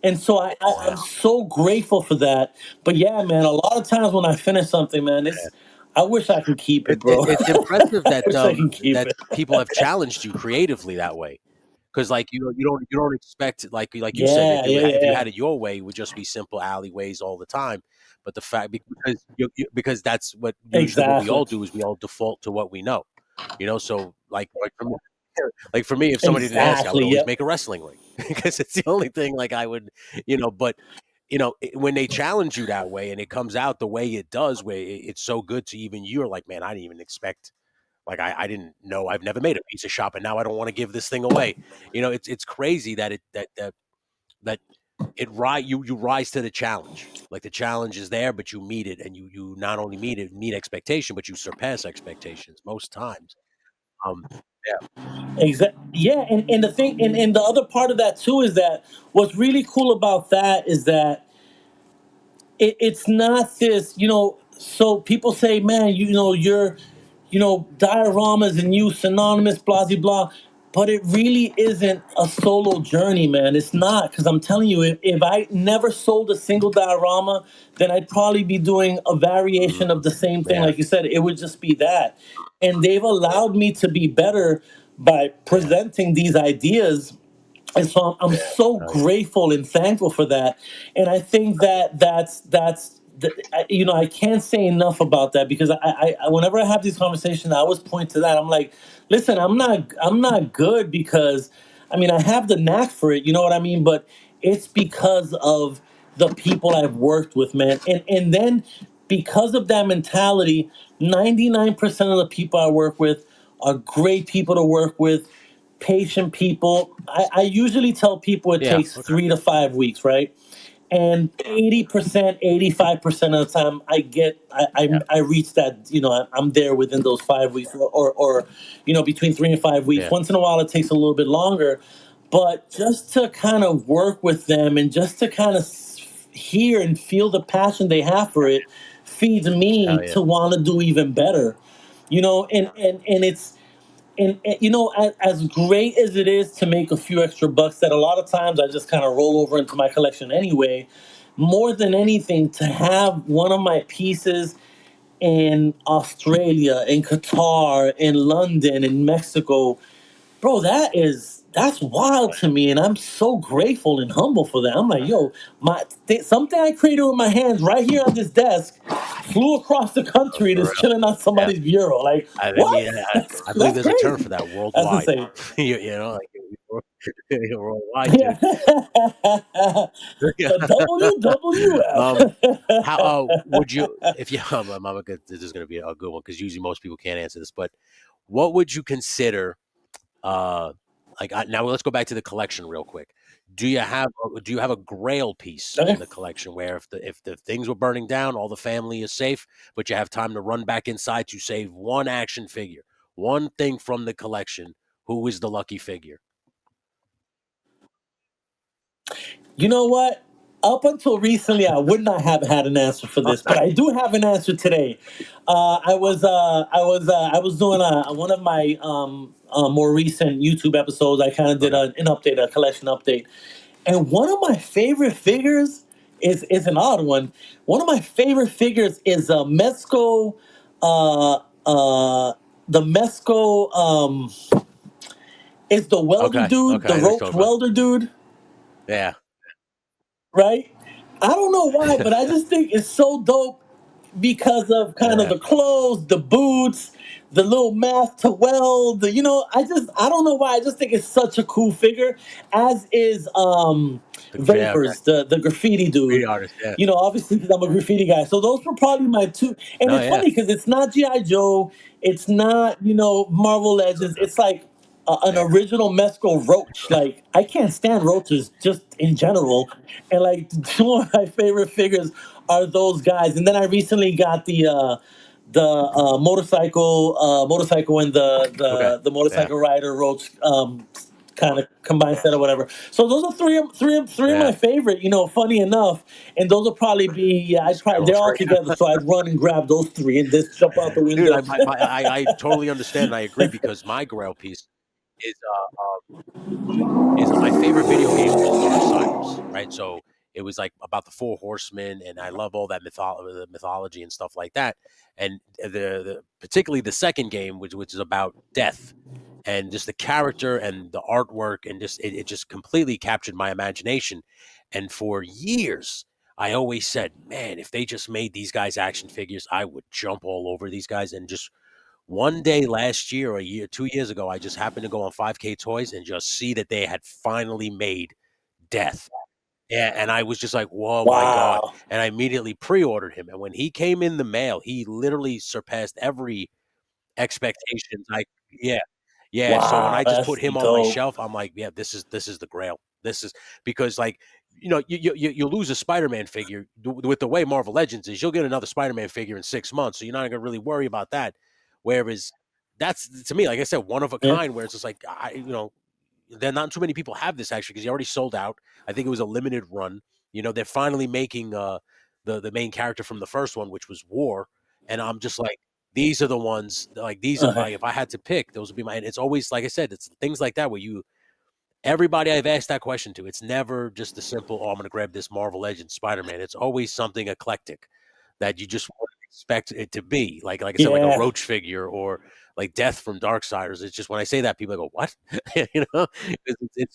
And so I'm Wow. so grateful for that. But yeah, man, a lot of times when I finish something, man, I wish I can keep it, bro. It's impressive I wish I can keep that it. people have challenged you creatively that way. Because like you don't expect like you said Yeah, yeah, if you yeah. had it your way, it would just be simple alleyways all the time. But the fact because because that's what usually what we Exactly. all do is we all default to what we know. So like for me, like for me, if somebody didn't ask, I would Exactly. always Yep. make a wrestling ring because it's the only thing like I would but when they challenge you that way and it comes out the way it does, where it's so good to even you're like, man, I didn't even expect like I didn't know I've never made a pizza shop and now I don't want to give this thing away. It's crazy that that you rise to the challenge. Like the challenge is there, but you meet it and you not only meet expectation, but you surpass expectations most times. Um yeah, Exactly. Yeah, and the thing and the other part of that too is that what's really cool about that is that it's not this, so people say, man, dioramas and you synonymous, blah, blah, blah. But it really isn't a solo journey, man. It's not, because I'm telling you, if I never sold a single diorama, then I'd probably be doing a mhm, variation of the same thing. yeah, Like you said, it would just be that. And they've allowed me to be better by yeah, presenting these ideas, and so I'm yeah, so oh, yeah, grateful and thankful for that. And I think that I can't say enough about that, because whenever I have these conversations, I always point to that. I'm like, listen, I'm not good because, I mean, I have the knack for it, you know what I mean, but it's because of the people I've worked with, man. And then because of that mentality, 99% of the people I work with are great people to work with, patient people. I usually tell people it yeah, takes okay, 3 to 5 weeks, right? And 80%, 85% of the time, yeah, I reach that. I'm there within those 5 weeks, or between 3 and 5 weeks. yeah, Once in a while, it takes a little bit longer, but just to kind of work with them and just to kind of hear and feel the passion they have for it feeds me oh yeah, to want to do even better. And it's as great as it is to make a few extra bucks that a lot of times I just kind of roll over into my collection anyway, more than anything, to have one of my pieces in Australia, in Qatar, in London, in Mexico, bro, that's wild to me, and I'm so grateful and humble for that. I'm like, yo, something I created with my hands right here on this desk flew across the oh, country and for is real, chilling on yeah. somebody's bureau. Like, I what? mean, That's I believe that's there's a term for crazy. that, That's worldwide. insane. Like worldwide, Yeah. dude. Yeah. The Um, how WWF. would you if you this is going to be a good one because usually most people can't answer this, but what would you consider uh now let's go back to the collection real quick. Do you have a grail piece Okay. in the collection where if the things were burning down, all the family is safe, but you have time to run back inside to save one action figure, one thing from the collection, who is the lucky figure? You know what? Up until recently, I would not have had an answer for this, but I do have an answer today. I was doing one of my more recent YouTube episodes. I kind of did Okay. an update, a collection update, and one of my favorite figures is an odd one. One of my favorite figures is a Mezco, uh, the Mezco. Is the welder Okay. dude, Okay. the I know what you're roped talking about. welder dude, Yeah. right? I don't know why, but I just think it's so dope because of kind of Yeah. the clothes, the boots, the little mask to weld. I don't know why. I just think it's such a cool figure. As is Yeah. Okay. Vapors, the graffiti dude. Graffiti artist. Yeah. Obviously because I'm a graffiti guy. So those were probably my two. And No. it's Yeah. funny because it's not GI Joe. It's not Marvel Legends. No. It's like an Yeah. original Mesco roach. Like, I can't stand roaches just in general, and like two of my favorite figures are those guys. And then I recently got the motorcycle and Okay. the Yeah. motorcycle rider roach kind of combined set or whatever. So those are three of my Yeah. favorite. Funny enough, and those will probably be, yeah. I try Several they're all three. together, so I'd run and grab those three and just jump out the Dude, window. I totally understand and I agree because my grail piece. is my favorite video game was Darksiders, right? So it was like about the four horsemen, and I love all that the mythology and stuff like that. And the particularly the second game, which is about death, and just the character and the artwork, and just it just completely captured my imagination. And for years, I always said, man, if they just made these guys action figures, I would jump all over these guys. And just one day last year or a year, 2 years ago, I just happened to go on 5K Toys and just see that they had finally made Death. Yeah, and I was just like, "Whoa, my god!" Wow. And I immediately pre-ordered him. And when he came in the mail, he literally surpassed every expectations. Yeah, yeah. So when Wow, I just that's put him on my dope. shelf, I'm like, "Yeah, this is the Grail." This is because, like, you lose a Spider-Man figure with the way Marvel Legends is. You'll get another Spider-Man figure in 6 months, so you're not gonna really worry about that. Whereas that's to me, like I said, one of a Yeah. kind. Where it's just like there not too many people have this actually because he already sold out. I think it was a limited run. They're finally making the main character from the first one, which was War, and I'm just like, these are the ones. Like these are Okay. my. If I had to pick, those would be my. And it's always like I said, it's things like that where everybody I've asked that question to, it's never just the simple, oh, I'm going to grab this Marvel Legends Spider-Man. It's always something eclectic that you just wouldn't expect it to be. Like I said, like a Yeah. Roach figure or like Death from Darksiders. It's just when I say that, people go, "What?" It's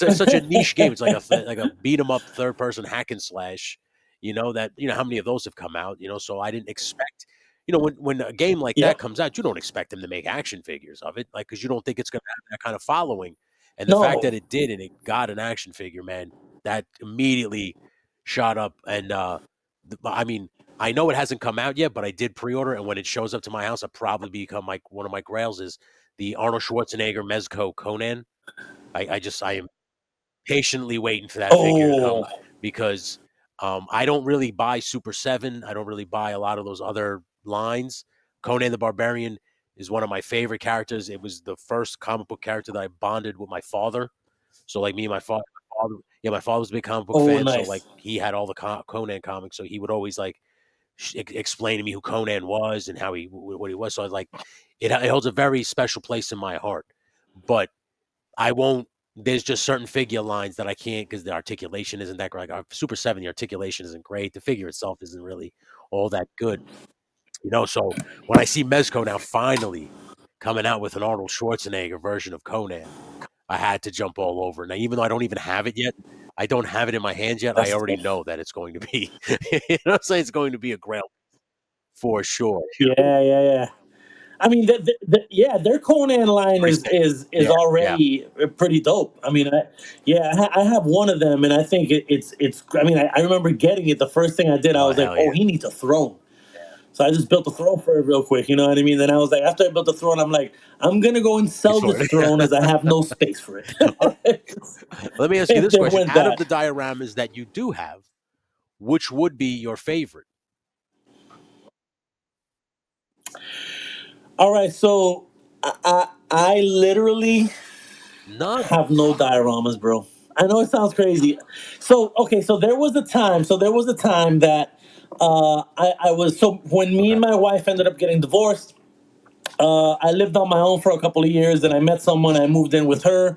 just such a niche game. It's like a beat 'em up third person hack and slash. That how many of those have come out. So I didn't expect. When a game like that Yep. comes out, you don't expect them to make action figures of it, like because you don't think it's going to have that kind of following. And the fact No. that it did and it got an action figure, man, that immediately shot up. And I mean, I know it hasn't come out yet, but I did pre-order, and when it shows up to my house, I'll probably become like one of my grails is the Arnold Schwarzenegger Mezco Conan. I am patiently waiting for that figure to come Oh. because I don't really buy Super 7. I don't really buy a lot of those other lines. Conan the Barbarian is one of my favorite characters. It was the first comic book character that I bonded with my father. So, like me and my father, yeah, my father was a big comic book Oh, fan. So, like, nice. he had all the Conan comics. So, he would always like explain to me who Conan was and what he was. So, I was like, it holds a very special place in my heart. But I won't. There's just certain figure lines that I can't because the articulation isn't that great. Like Super 7, the articulation isn't great. The figure itself isn't really all that good. So when I see Mezco now finally coming out with an Arnold Schwarzenegger version of Conan, I had to jump all over. Now, even though I don't even have it yet, I don't have it in my hands yet. I That's already dope. know that it's going to be, so it's going to be a grail for sure. Yeah, yeah, yeah. I mean, yeah, their Conan line Pretty is sick. is Yeah, yeah. already pretty dope. I mean, yeah, I have one of them, and I think it's. I mean, I remember getting it. The first thing I did, I Oh was like, hell oh, yeah. he needs a throne. So I just built a throne for it real quick. You know what I mean? Then I was like, after I built the throne, I'm like, I'm gonna go and sell For this it. throne as I have no space for it. Let me ask you And this there question: went out of that. the dioramas that you do have, which would be your favorite? All right, so I literally None. have no dioramas, bro. I know it sounds crazy. So okay, so there was a time. So there was a time that I was so when me Okay. and my wife ended up getting divorced. I lived on my own for a couple of years, and I met someone. I moved in with her,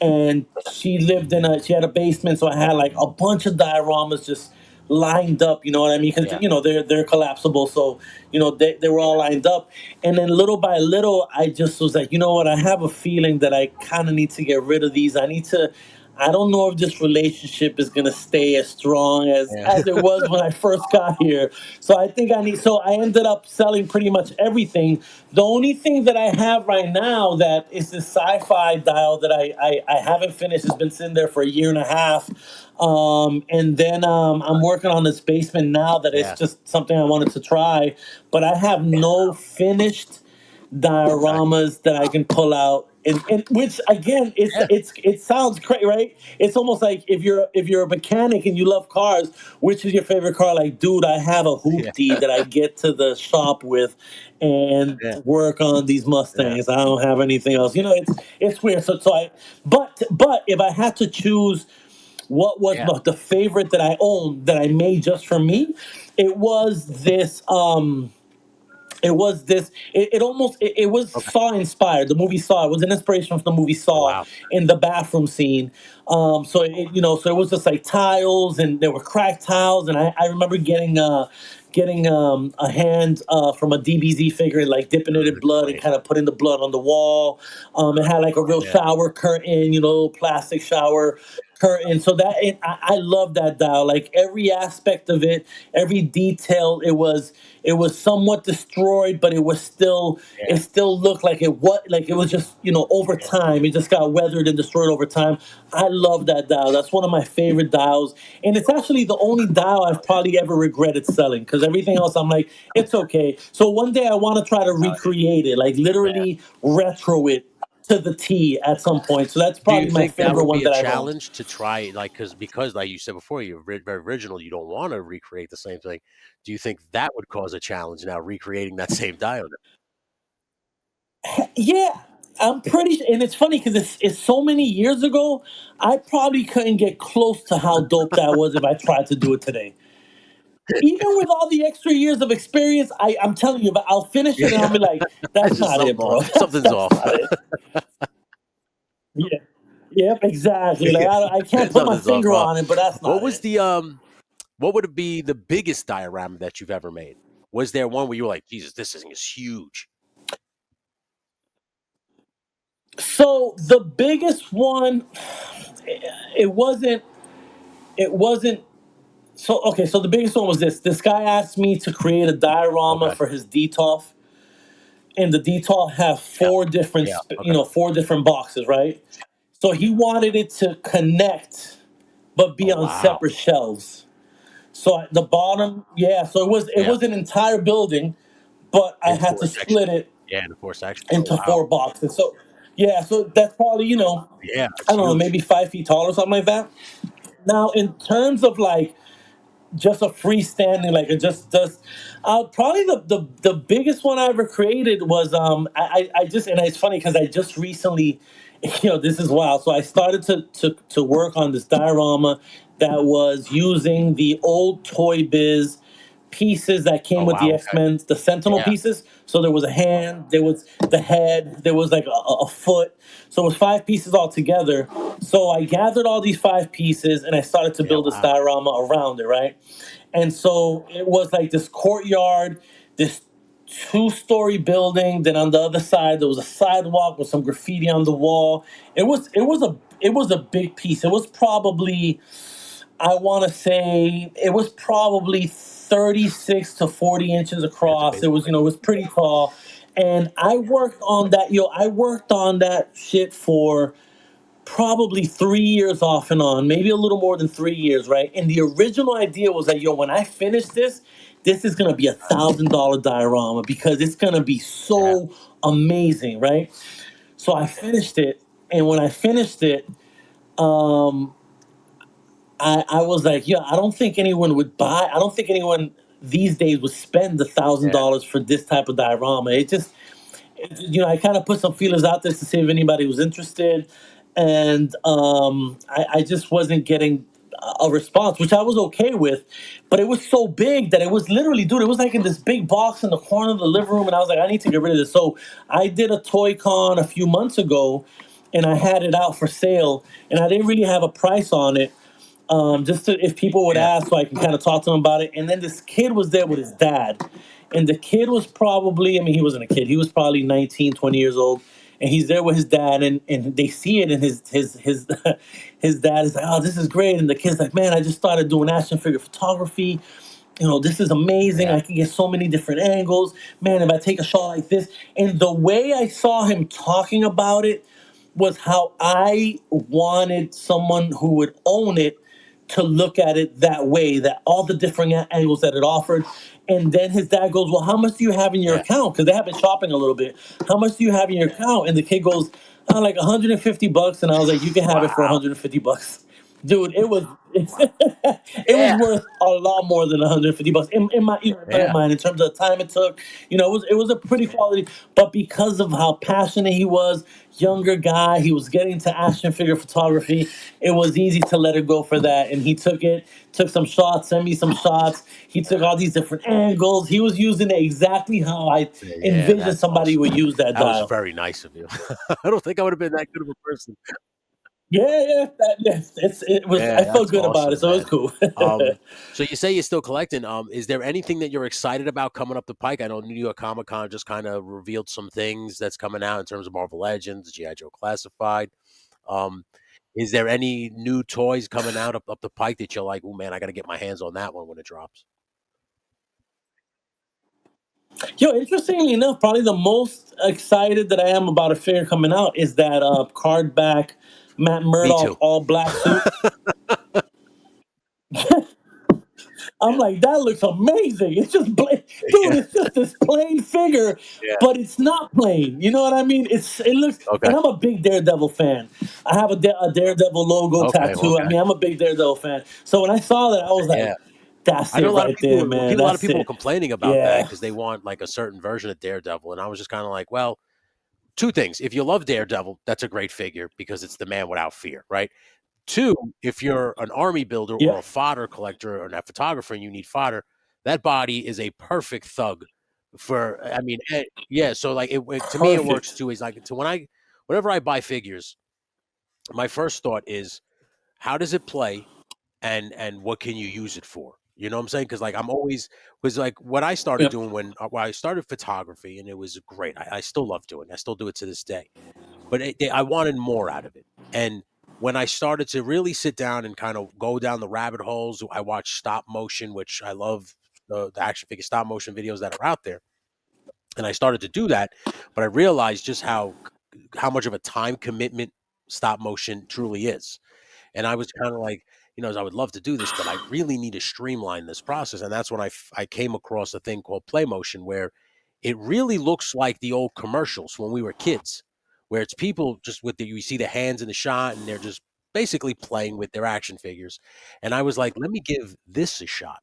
and she had a basement, so I had like a bunch of dioramas just lined up. You know what I mean? Because Yeah. they're collapsible, so they were all lined up. And then little by little, I just was like, you know what? I have a feeling that I kind of need to get rid of these. I need to. I don't know if this relationship is gonna stay as strong Yeah. as it was when I first got here. So I think I need. So I ended up selling pretty much everything. The only thing that I have right now that is this sci-fi dial that I haven't finished. It's been sitting there for a year and a half. And then I'm working on this basement now that it's Yeah. just something I wanted to try, but I have no finished Okay. dioramas that I can pull out. And which again, Yeah. it sounds crazy, right? It's almost like if you're a mechanic and you love cars, which is your favorite car? Like, dude, I have a Yeah. hoopty that I get to the shop with and Yeah. work on these Yeah. Mustangs. I don't have anything else. It's weird. But if I had to choose what was Yeah. the favorite that I owned that I made just for me, it was this. It was this. It was Okay. Saw inspired. The movie Saw. It was an inspiration from the movie Oh Saw wow. in the bathroom scene. So it was just like tiles, and there were cracked tiles, and I remember getting a hand from a DBZ figure, like dipping it in That's blood and funny. kind of putting the blood on the wall. It had like a real Yeah. shower curtain, plastic shower curtain. So I love that dial. Like every aspect of it, every detail. It was somewhat destroyed, but it Yeah. still looked like it was just over Yeah. time. It just got weathered and destroyed over time. I love that dial. That's one of my favorite dials, and it's actually the only dial I've probably ever regretted selling because everything else I'm like it's okay. So one day I want to try to Uh, recreate it, like yeah. literally retro it to the T at some point. So that's Do you probably my think that favorite would one be a that I've owned. challenge to try, like, because like you said before, you're very original, you don't wanna recreate the same thing. Do you think that would cause a challenge now recreating that same diode? Yeah, I'm pretty, and it's funny because it's so many years ago. I probably couldn't get close to how dope that was if I tried to do it today. Even with all the extra years of experience, I'm telling you, but I'll finish it and I'll Yeah, be like, it's "That's just not it, something bro. That's something's that's off. not it." Yeah, yep, exactly. Like Yeah, I can't put my something's off. finger on it, but that's What not was it. the, what would it be the biggest diorama that you've ever made? Was there one where you were like, "Jesus, this thing is huge?" So the biggest one, it wasn't. It wasn't. So okay. So the biggest one was this. This guy asked me to create a diorama Okay. for his DTOF, and the detail have Yeah. four different Yeah, okay. four different boxes, right? So he wanted it to connect but be Oh, on wow. separate shelves. So at the bottom, yeah, so it Yeah, was an entire building, but I in had 4 to sections. split it Yeah, in 4 sections. Oh, into wow. four boxes. So yeah, so that's probably Yeah, I it's don't know, huge. maybe 5 feet tall or something like that. Now in terms of like just a freestanding, like it just probably the biggest one I ever created was I just, and it's funny because I just recently, this is wild. So I started to work on this diorama that was using the old Toy Biz pieces that came Oh, with the wow, X okay. Men, the Sentinel Yeah, pieces. So there was a hand, there was the head, there was like a foot. So it was 5 pieces all together. So I gathered all these 5 pieces and I started to yeah, build this wow. diorama around it, right? And so it was like this courtyard, this two-story building. Then on the other side, there was a sidewalk with some graffiti on the wall. It was a big piece. It was probably, I want to say it was probably 36 to 40 inches Yeah, it's a across. big It was, boy. it was pretty tall. And I worked on that shit for probably 3 years off and on, maybe a little more than 3 years, right? And the original idea was that, when I finish this is gonna be $1,000 diorama because it's gonna be Yeah, so amazing, right? So I finished it, and when I finished it, um, I was like, yeah, I don't think anyone would buy. I don't think anyone these days would spend the thousand yeah, dollars for this type of diorama. I kind of put some feelers out there to see if anybody was interested, and I just wasn't getting a response, which I was okay with. But it was so big that it was literally, dude, it was like in this big box in the corner of the living room, and I was like, I need to get rid of this. So I did a Toy Con a few months ago, and I had it out for sale, and I didn't really have a price on it, just to, if people would yeah. ask, so I can kind of talk to them about it. And then this kid was there with his dad, and the kid was probably, I mean, he wasn't a kid, he was probably 19, 20 years old, and he's there with his dad, and they see it, and his his dad is like, oh, this is great, and the kid's like, man, I just started doing action figure photography. This is amazing. Yeah, I can get so many different angles. Man, if I take a shot like this. And the way I saw him talking about it was how I wanted someone who would own it to look at it that way, that all the different angles that it offered. And then his dad goes, well, how much do you have in your yeah. account? Because they have been shopping a little bit. How much do you have in your account? And the kid goes, like $150. And I was like, you can have it for Wow. 150 bucks. dude, it was it was Yeah, worth a lot more than 150 bucks in my, in my yeah, mind, in terms of the time it took. It was a pretty quality, but because of how passionate he was, younger guy, he was getting into action figure photography. It was easy to let it go for that, and he took some shots, sent me some shots. He took all these different angles. He was using it exactly how I yeah. envisioned That's somebody awesome. would use that That was dial. very nice of you. I don't think I would have been that good of a person. Yeah, yeah, yes, it was. Yeah, I felt that's good about it, awesome, so it was man. cool. So you say you're still collecting. Is there anything that you're excited about coming up the pike? I know New York Comic Con just kind of revealed some things that's coming out in terms of Marvel Legends, GI Joe Classified. Um, is there any new toys coming out up the pike that you're like, oh man, I got to get my hands on that one when it drops? Yo, interestingly enough, probably the most excited that I am about a figure coming out is that card back Matt Me Murdock too. all black suit. I'm like, that looks amazing. It's just dude, Yeah, it's just this plain figure, yeah. but it's not plain. You know what I mean? It looks, Okay, and I'm a big Daredevil fan. I have a Daredevil logo okay, tattoo. I okay. mean, I'm a big Daredevil fan. So when I saw that, I was Yeah. like, that's I know it a lot of right there, people. man. A lot of That's people were it. complaining about that Yeah. because they want like a certain version of Daredevil, and I was just kind of like, well, two things. If you love Daredevil, that's a great figure because it's the man without fear, right? Two, if you're an army builder or Yeah. a fodder collector or a photographer and you need fodder, that body is a perfect thug for. I mean, yeah. So like, to me, it works Perfect. two ways. Like, so whenever I buy figures, my first thought is, how does it play, and what can you use it for? You know what I'm saying? Because like I'm always because like what I started Yep. doing when I started photography, and it was great. I still love doing it. I still do it to this day, but I wanted more out of it. And when I started to really sit down and kind of go down the rabbit holes, I watched stop motion, which I love the action figure stop motion videos that are out there. And I started to do that, but I realized just how much of a time commitment stop motion truly is. And I was kind of like, I would love to do this, but I really need to streamline this process. And that's when I came across a thing called play motion, where it really looks like the old commercials when we were kids, where it's people just you see the hands in the shot and they're just basically playing with their action figures. And I was like, let me give this a shot.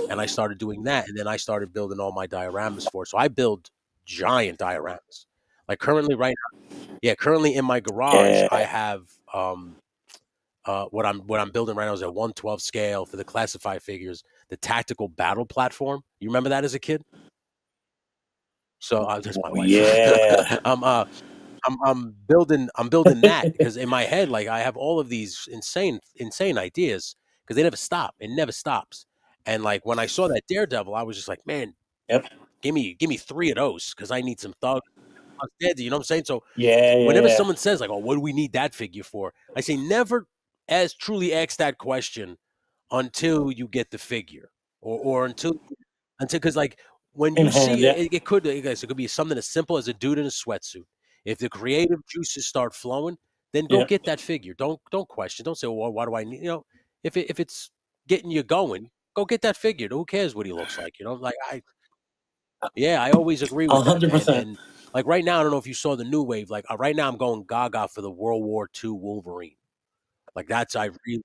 And I started doing that. And then I started building all my dioramas for it. So I build giant dioramas. Like currently, right now, yeah, currently in my garage, I Yeah. have what I'm building right now is a 1/12 scale for the classified figures, the tactical battle platform. You remember that as a kid? So that's my Oh, wife. yeah. I'm building that because in my head, like I have all of these insane ideas because they never stop. It never stops. And like when I saw that Daredevil, I was just like, man, Yep. give me three of those because I need some thug. Dead, you know what I'm saying? So Yeah, yeah, whenever yeah. someone says like, "Oh, what do we need that figure for?" I say never as truly ask that question until you get the figure, or until because like when In you hand, see yeah. it, it could be something as simple as a dude in a sweatsuit. If the creative juices start flowing, then go Yeah. get that figure. Don't question. Don't say, "Well, why do I need?" If it's getting you going, go get that figure. Who cares what he looks like? Like yeah, I always agree A with that, hundred man. percent. And like right now, I don't know if you saw the new wave. Like right now, I'm going gaga for the World War II Wolverine. Like that's I really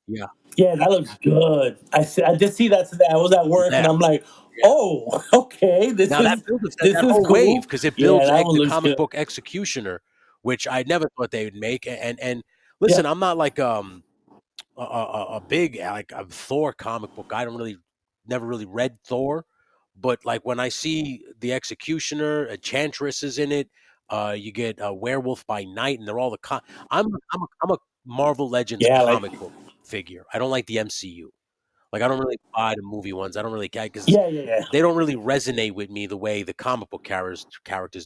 yeah Yeah, that looks good. I did see that today. I was at work and yeah I'm like, yeah. oh, okay, Now that builds this that is whole wave cool. because it Yeah, builds that one the looks comic good. book executioner, which I never thought they would make. And Yeah. listen, I'm not like a big like a Thor comic book guy. I don't really never really read Thor, but like when I see the executioner, Enchantress is in it. You get a Werewolf by Night, and they're all I'm a Marvel Legends Yeah, like comic book figure. I don't like the MCU. Like I don't really buy the movie ones. I don't really get because yeah, yeah, yeah. they don't really resonate with me the way the comic book characters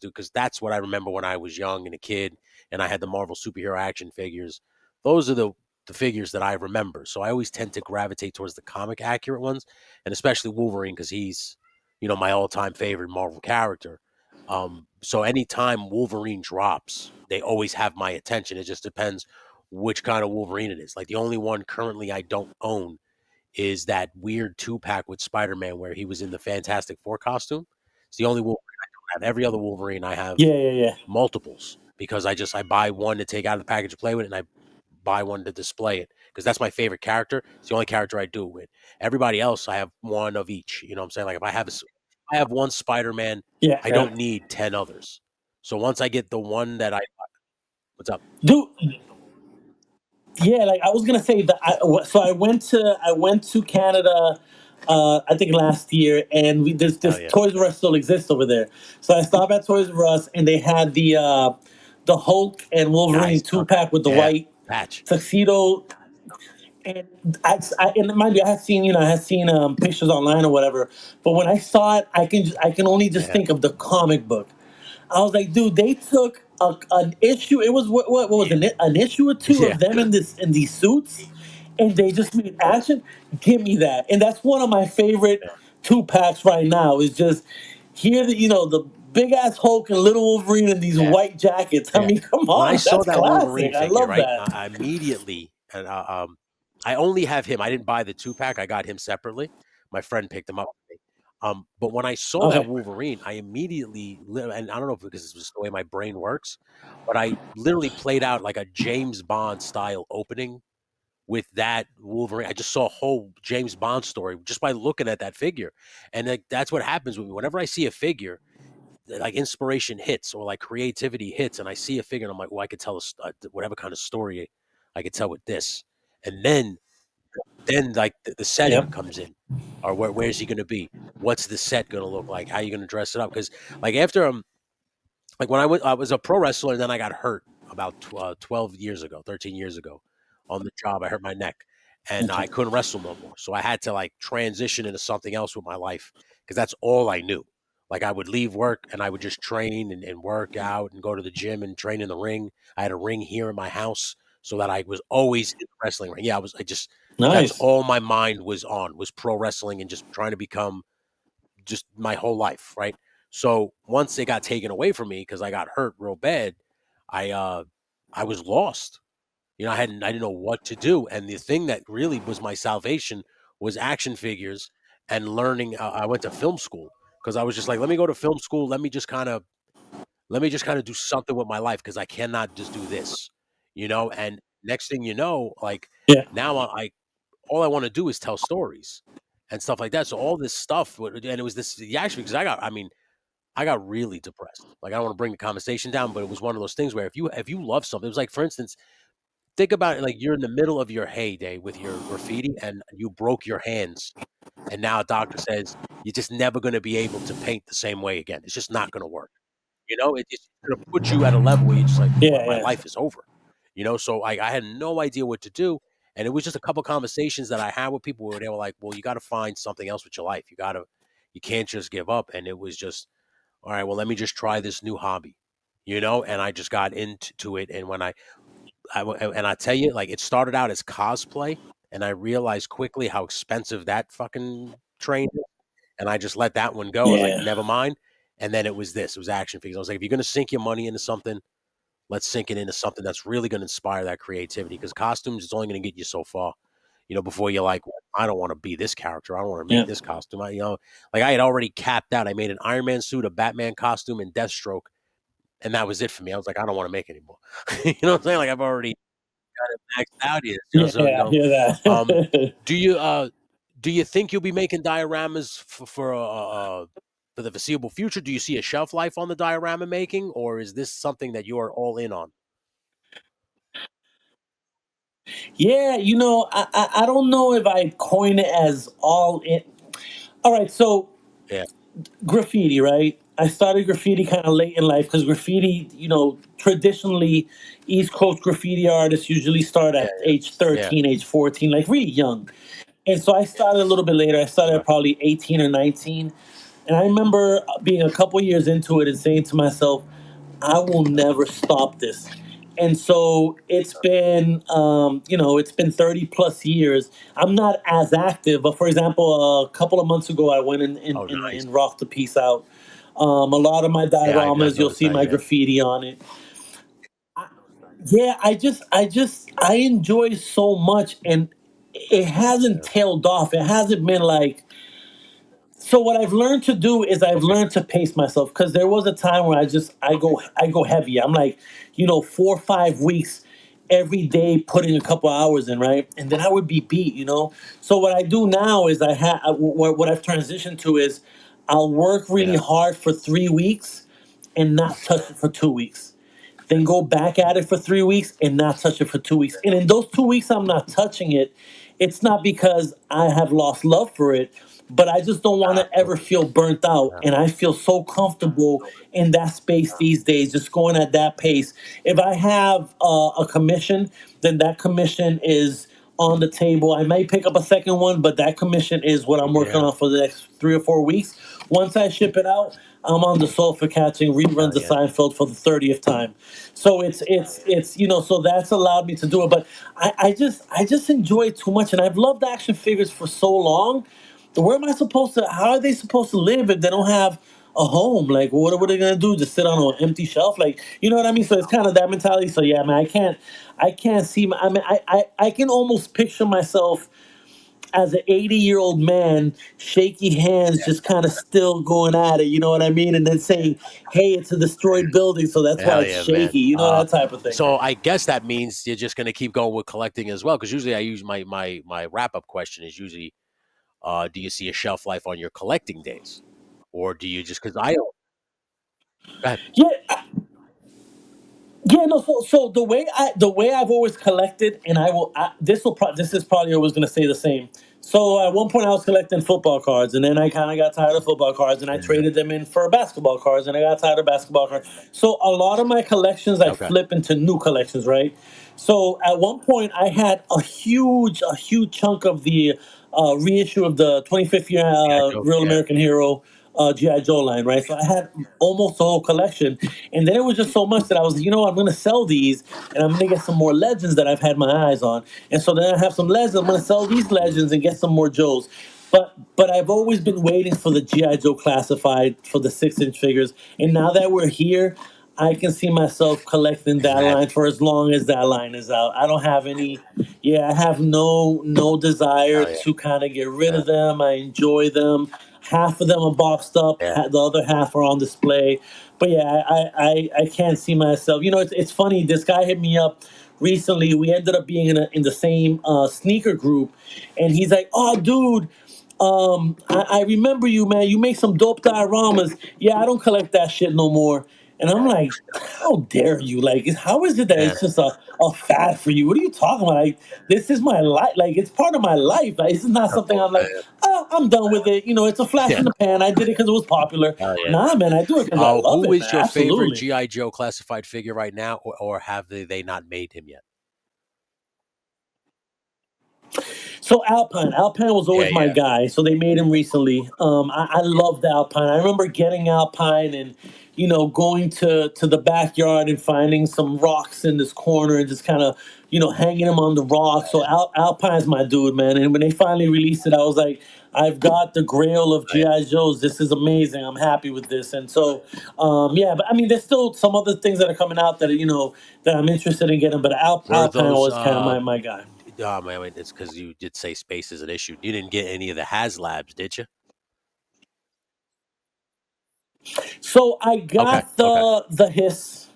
do. Because that's what I remember when I was young and a kid, and I had the Marvel superhero action figures. Those are the figures that I remember. So I always tend to gravitate towards the comic accurate ones, and especially Wolverine because he's my all time favorite Marvel character. So anytime Wolverine drops, they always have my attention. It just depends which kind of Wolverine it is. Like the only one currently I don't own is that weird 2-pack with Spider-Man where he was in the Fantastic Four costume. It's the only Wolverine I don't have. Every other Wolverine I have Yeah, yeah, yeah. multiples because I buy one to take out of the package to play with, and I buy one to display it. because that's my favorite character. It's the only character I do it with. Everybody else, I have one of each. You know what I'm saying? Like if I have one Spider Man, Yeah, I yeah. don't need 10 others. So once I get the one that I what's up? Dude, yeah, like I was gonna say that. So I went to Canada. I think last year, and there's Hell this yeah, Toys R Us still exists over there. So I stopped at Toys R Us, and they had the Hulk and nice. Wolverine two Okay, pack with the yeah, white patch. tuxedo. And and mind you, I had seen pictures online or whatever. But when I saw it, I can only just Yeah, think of the comic book. I was like, dude, they took an issue. It was what was yeah, it, an issue or two yeah, of them in these suits, and they just made action. Give me that, and that's one of my favorite yeah. two packs right now. Is just here, the big ass Hulk and little Wolverine in these Yeah. white jackets. I Yeah. mean, come When I on, saw that's that Wolverine classic. I figure, love right, that. I immediately and I only have him. I didn't buy the 2 pack. I got him separately. My friend picked him up for me. But when I saw that Okay, Wolverine, I immediately and I don't know if because it's just the way my brain works, but I literally played out like a James Bond style opening with that Wolverine. I just saw a whole James Bond story just by looking at that figure, and like that's what happens with me. Whenever I see a figure, like inspiration hits or like creativity hits and I see a figure and I'm like, well, I could tell whatever kind of story I could tell with this. And then like the setting yep, comes in or where's he going to be? What's the set going to look like? How are you going to dress it up? Because like after like when I was a pro wrestler, and then I got hurt about 12 years ago, 13 years ago on the job. I hurt my neck and I okay, couldn't wrestle no more. So I had to like transition into something else with my life because that's all I knew. Like I would leave work and I would just train and work out and go to the gym and train in the ring. I had a ring here in my house so that I was always in the wrestling ring. Yeah, I just, that's nice. all my mind was on was pro wrestling and just trying to become just my whole life, right? So once it got taken away from me because I got hurt real bad, I uh I was lost. You know, I didn't know what to do, and the thing that really was my salvation was action figures and learning. I went to film school because I was just like, let me go to film school. Let me just kind of do something with my life because I cannot just do this, you know. And next thing you know, like Yeah, now I all I want to do is tell stories and stuff like that. So all this stuff, and it was this yeah, actually because I got really depressed. Like I don't want to bring the conversation down, but it was one of those things where if you love something, it was like for instance, think about it like you're in the middle of your heyday with your graffiti and you broke your hands, and now a doctor says you're just never going to be able to paint the same way again. It's just not going to work. You know, it's going to put you at a level where you're just like, yeah, my yeah, life is over. You know, so I had no idea what to do. And it was just a couple conversations that I had with people where they were like, well, you got to find something else with your life. You can't just give up. And it was just, all right, well, let me just try this new hobby, you know? And I just got into it. And and I tell you, like, it started out as cosplay. And I realized quickly how expensive that fucking train is. And I just let that one go. I was like, yeah, never mind. And then it was action figures. I was like, if you're going to sink your money into something, let's sink it into something that's really going to inspire that creativity because costumes is only going to get you so far, you know, before you're like, well, I don't want to be this character. I don't want to make yeah, this costume. You know, like I had already capped out. I made an Iron Man suit, a Batman costume, and Deathstroke, and that was it for me. I was like, I don't want to make anymore. You know what I'm saying? Like I've already got it maxed out here. So yeah. I hear um, that. do you do you think you'll be making dioramas for the foreseeable future? Do you see a shelf life on the diorama making, or is this something that you are all in on? Yeah, I don't know if I coin it as all in. All right, so Yeah, graffiti, right? I started graffiti kind of late in life because graffiti, traditionally, East Coast graffiti artists usually start yeah, at age yeah, 13, age 14, like really young. And so I started a little bit later. I started yeah. at probably 18 or 19. And I remember being a couple years into it and saying to myself, I will never stop this. And so it's been 30 plus years. I'm not as active, but for example, a couple of months ago, I went Oh, nice. and rocked the piece out. A lot of my Yeah, I've dioramas, you'll noticed see that. my Yeah, graffiti on it. Yeah, I enjoy so much, and it hasn't yeah. tailed off. It hasn't been like, so what I've learned to do is I've Okay. learned to pace myself because there was a time where I go heavy. I'm like, 4 or 5 weeks, every day putting a couple hours in, right? And then I would be beat, you know. So what I do now is what I've transitioned to is I'll work really Yeah. hard for 3 weeks and not touch it for 2 weeks, then go back at it for 3 weeks and not touch it for 2 weeks. And in those 2 weeks, I'm not touching it. It's not because I have lost love for it, but I just don't want to ever Absolutely. feel burnt out. Yeah. And I feel so comfortable in that space these days, just going at that pace. If I have a commission, then that commission is on the table. I may pick up a second one, but that commission is what I'm working Yeah. on for the next 3 or 4 weeks. Once I ship it out, I'm on the sofa catching reruns Hell of yeah. Seinfeld for the 30th time. So it's so that's allowed me to do it. But I just enjoy it too much, and I've loved action figures for so long. Where am I supposed to? How are they supposed to live if they don't have a home? Like, what are they gonna do? Just sit on an empty shelf? Like, you know what I mean? So it's kind of that mentality. So yeah, man, I can't see. I mean, I can almost picture myself as an 80-year-old man, shaky hands, just kind of still going at it. You know what I mean? And then saying, "Hey, it's a destroyed building, so that's why Hell it's yeah, man. shaky." You know, that type of thing. So I guess that means you're just going to keep going with collecting as well. Because usually I use my wrap up question is usually, do you see a shelf life on your collecting days, or do you just because I don't? Go ahead. Yeah, yeah, no. So the way I've always collected, and this is probably always going to stay the same. So at one point I was collecting football cards, and then I kind of got tired of football cards, and I Yeah. traded them in for basketball cards, and I got tired of basketball cards. So a lot of my collections I Okay. flip into new collections, right? So at one point I had a huge chunk of the reissue of the 25th year Yeah. Joe. Real Yeah. American Hero GI Joe line, right? So I had almost the whole collection, and then it was just so much that I was, you know, I'm gonna sell these, and I'm gonna get some more legends that I've had my eyes on, and so then I have some legends. I'm gonna sell these legends and get some more Joes. But I've always been waiting for the GI Joe classified for the 6-inch figures, and now that we're here, I can see myself collecting that That. line for as long as that line is out. I don't have any, yeah, I have no desire Hell yeah. to kind of get rid Yeah. of them. I enjoy them. Half of them are boxed up, Yeah. the other half are on display. But yeah, I can't see myself. You know, it's funny. This guy hit me up recently. We ended up being in the same sneaker group, and he's like, "Oh, dude, I remember you, man. You make some dope dioramas. Yeah, I don't collect that shit no more." And I'm like, how dare you? Like, how is it that Yeah. it's just a fad for you? What are you talking about? Like, this is my life. Like, it's part of my life. Like, this is not Come something on, I'm like, man. oh, I'm done with it. You know, it's a flash Yeah. in the pan. I did it because it was popular. Hell yeah. Nah, man, I do it because I love Who it, is man. your favorite Absolutely. GI Joe classified figure right now, or have they not made him yet? So Alpine was Yeah. always my Yeah. guy. So they made him recently. I loved Alpine. I remember getting Alpine and going to the backyard and finding some rocks in this corner and just kind of hanging them on the rocks. So Alpine's my dude, man. And when they finally released it, I was like, I've got the grail of Oh, yeah. GI Joes. This is amazing. I'm happy with this. And so yeah, but I mean, there's still some other things that are coming out that that I'm interested in getting. But Were Alpine those was kind of my guy. oh man, wait, it's because you did say space is an issue. You didn't get any of the HasLabs, did you? So I Okay, got okay. the hiss,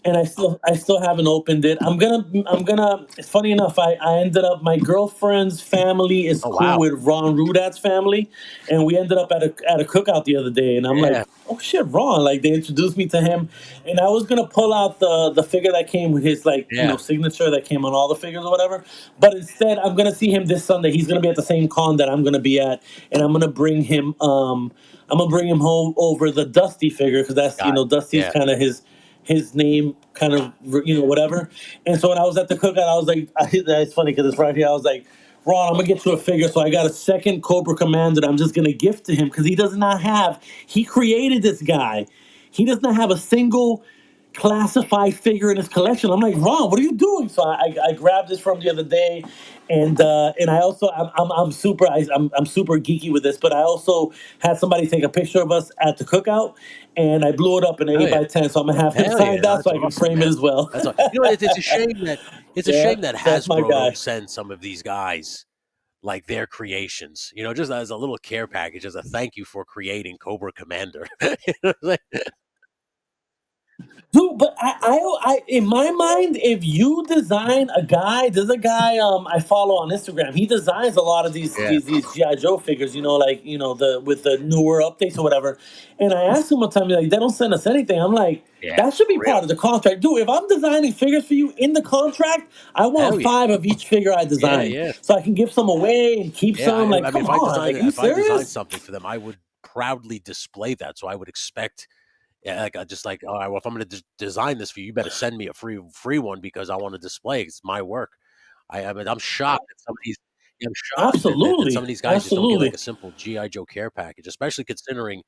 and I still haven't opened it. I'm gonna. It's funny enough. I ended up, my girlfriend's family is Oh cool wow. with Ron Rudat's family, and we ended up at a cookout the other day. And I'm Yeah, like, oh shit, Ron! Like, they introduced me to him, and I was gonna pull out the figure that came with his, like, yeah. signature that came on all the figures or whatever. But instead, I'm gonna see him this Sunday. He's gonna be at the same con that I'm gonna be at, and I'm gonna bring him. I'm gonna bring him home over the Dusty figure because that's Got it. Dusty's Yeah. kind of his name, kind of, whatever. And so when I was at the cookout, I was like, it's funny because it's right here. I was like, Ron, I'm gonna get you a figure. So I got a second Cobra Commander that I'm just gonna gift to him because he does not have. He created this guy. He does not have a single classified figure in his collection. I'm like, Ron, what are you doing? So I grabbed this from the other day, and I also I'm super geeky with this, but I also had somebody take a picture of us at the cookout, and I blew it up in an Oh eight yeah. by ten. So I'm gonna have him Hell yeah. sign that That's so I can awesome, frame it man. as well. That's it's a shame that Yeah, that's my Hasbro guy. don't send some of these guys like their creations. Just as a little care package, as a thank you for creating Cobra Commander. You know what I'm saying? Dude, but in my mind, if you design a guy, there's a guy I follow on Instagram. He designs a lot of Yeah, these GI Joe figures. You know, like the with the newer updates or whatever. And I asked him one time, like, they don't send us anything. I'm like, yeah, that should be real. part of the contract, dude. If I'm designing figures for you in the contract, I want Hell yeah, 5 of each figure I yeah, design, yeah, so I can give some away and keep yeah. some. Like, I mean, come on, like, are you if I design serious? something for them, I would proudly display that. So I would expect, yeah, like, just like, all right, well, if I'm going to design this for you, you better send me a free one because I want to display. It's my work. I mean, I'm shocked that some of these. Yeah, I'm shocked that some Absolutely, of these guys just don't get like absolutely. a simple GI Joe care package, especially considering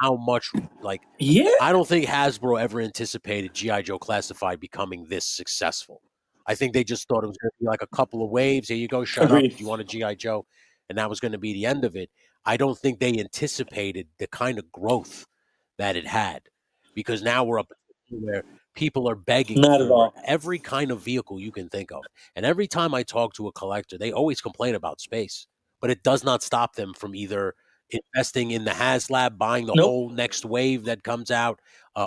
how much like Yeah, I don't think Hasbro ever anticipated GI Joe Classified becoming this successful. I think they just thought it was going to be like a couple of waves. Here you go, shut up. agreed. You want a GI Joe, and that was going to be the end of it. I don't think they anticipated the kind of growth that it had, because now we're up where people are begging Not at for all. every kind of vehicle you can think of. And every time I talk to a collector, they always complain about space, but it does not stop them from either investing in the HasLab, buying the Nope. whole next wave that comes out,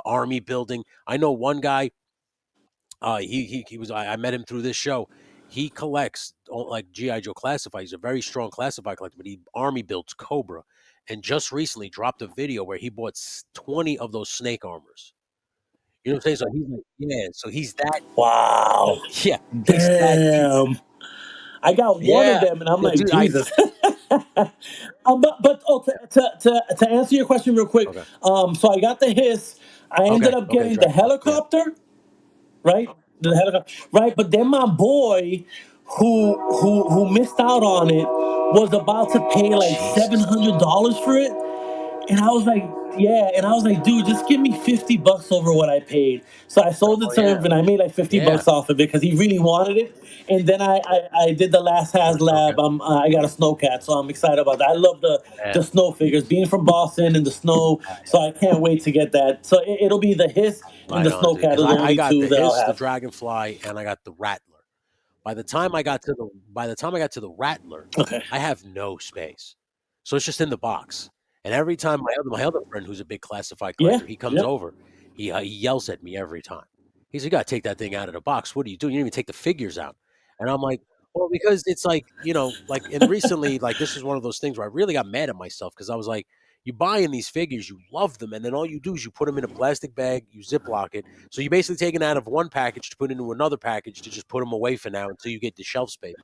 army building. I know one guy. He was. I met him through this show. He collects like GI Joe classified. He's a very strong classified collector, but he army builds Cobra, and just recently dropped a video where he bought 20 of those snake armors. You know what I'm saying? So he's like, yeah. So he's that. Wow. Yeah, he's that deep. Damn. I got one of Yeah, them, and I'm yeah, like, dude. I Jesus. But oh, to answer your question real quick, okay, so I got the hiss. I ended okay, up okay. getting the Yeah, helicopter, right? The helicopter, right? But then my boy, who missed out on it, was about to pay like seven Jesus. hundred dollars for it. And I was like, yeah. And I was like, dude, just give me 50 bucks over what I paid. So I sold it Oh to yeah, him and I made like 50 yeah. bucks off of it because he really wanted it. And then I did the last Has Okay. Lab. I got a snowcat, so I'm excited about that. I love Yeah. the snow figures, being from Boston and the snow. So I can't wait to get that. So it'll be the Hiss and Right the on, dude. snowcat Because are the I only got two the that I'll Hiss, the have. Dragonfly, and I got the Rattler. By the time I got to the Rattler, Okay. I have no space. So it's just in the box. And every time my other friend who's a big classified Yeah. collector, he comes Yep. over, he yells at me every time. He says, "You gotta take that thing out of the box. What are you doing? You didn't even take the figures out." And I'm like, "Well, because it's like, like, and recently, like, this was one of those things where I really got mad at myself because I was like, you buy in these figures, you love them, and then all you do is you put them in a plastic bag, you ziplock it. So you basically take it out of one package to put into another package to just put them away for now until you get the shelf space.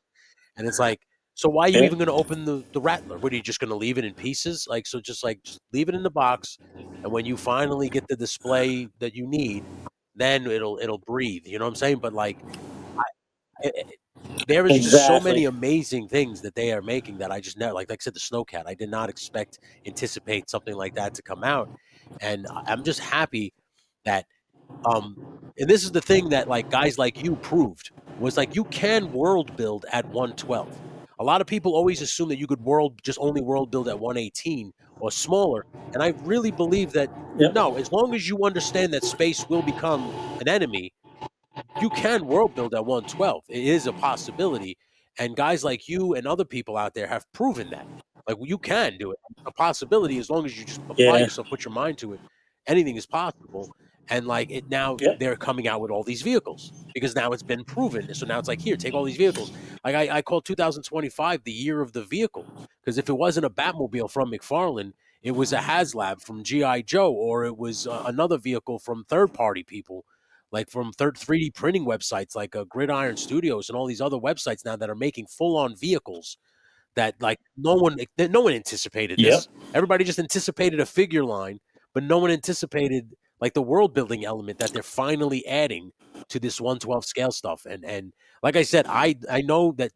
And it's like, so why are you Yeah. even going to open the Rattler? What are you just going to leave it in pieces? Like, so just leave it in the box, and when you finally get the display that you need, then it'll breathe. You know what I'm saying? But like, I, there is just so many Exactly. amazing things that they are making that I just never like I said, the snowcat. I did not anticipate something like that to come out, and I'm just happy that um, and this is the thing that like guys like you proved was like you can world build at 112. A lot of people always assume that you could only world build at 118 or smaller, and I really believe that Yep. no, as long as you understand that space will become an enemy, you can world build at 112. It is a possibility. And guys like you and other people out there have proven that. Like you can do it. It's a possibility as long as you just apply Yeah. yourself, put your mind to it. Anything is possible. And like it now Yep. they're coming out with all these vehicles because now it's been proven. So now it's like, here, take all these vehicles. Like I call 2025 the year of the vehicle. Because if it wasn't a Batmobile from McFarlane, it was a HasLab from G.I. Joe, or it was another vehicle from third party people like from 3D printing websites like Gridiron Studios and all these other websites now that are making full on vehicles that like no one anticipated Yep. this. Everybody just anticipated a figure line, but no one anticipated like the world building element that they're finally adding to this 112 scale stuff. And like I said, I know that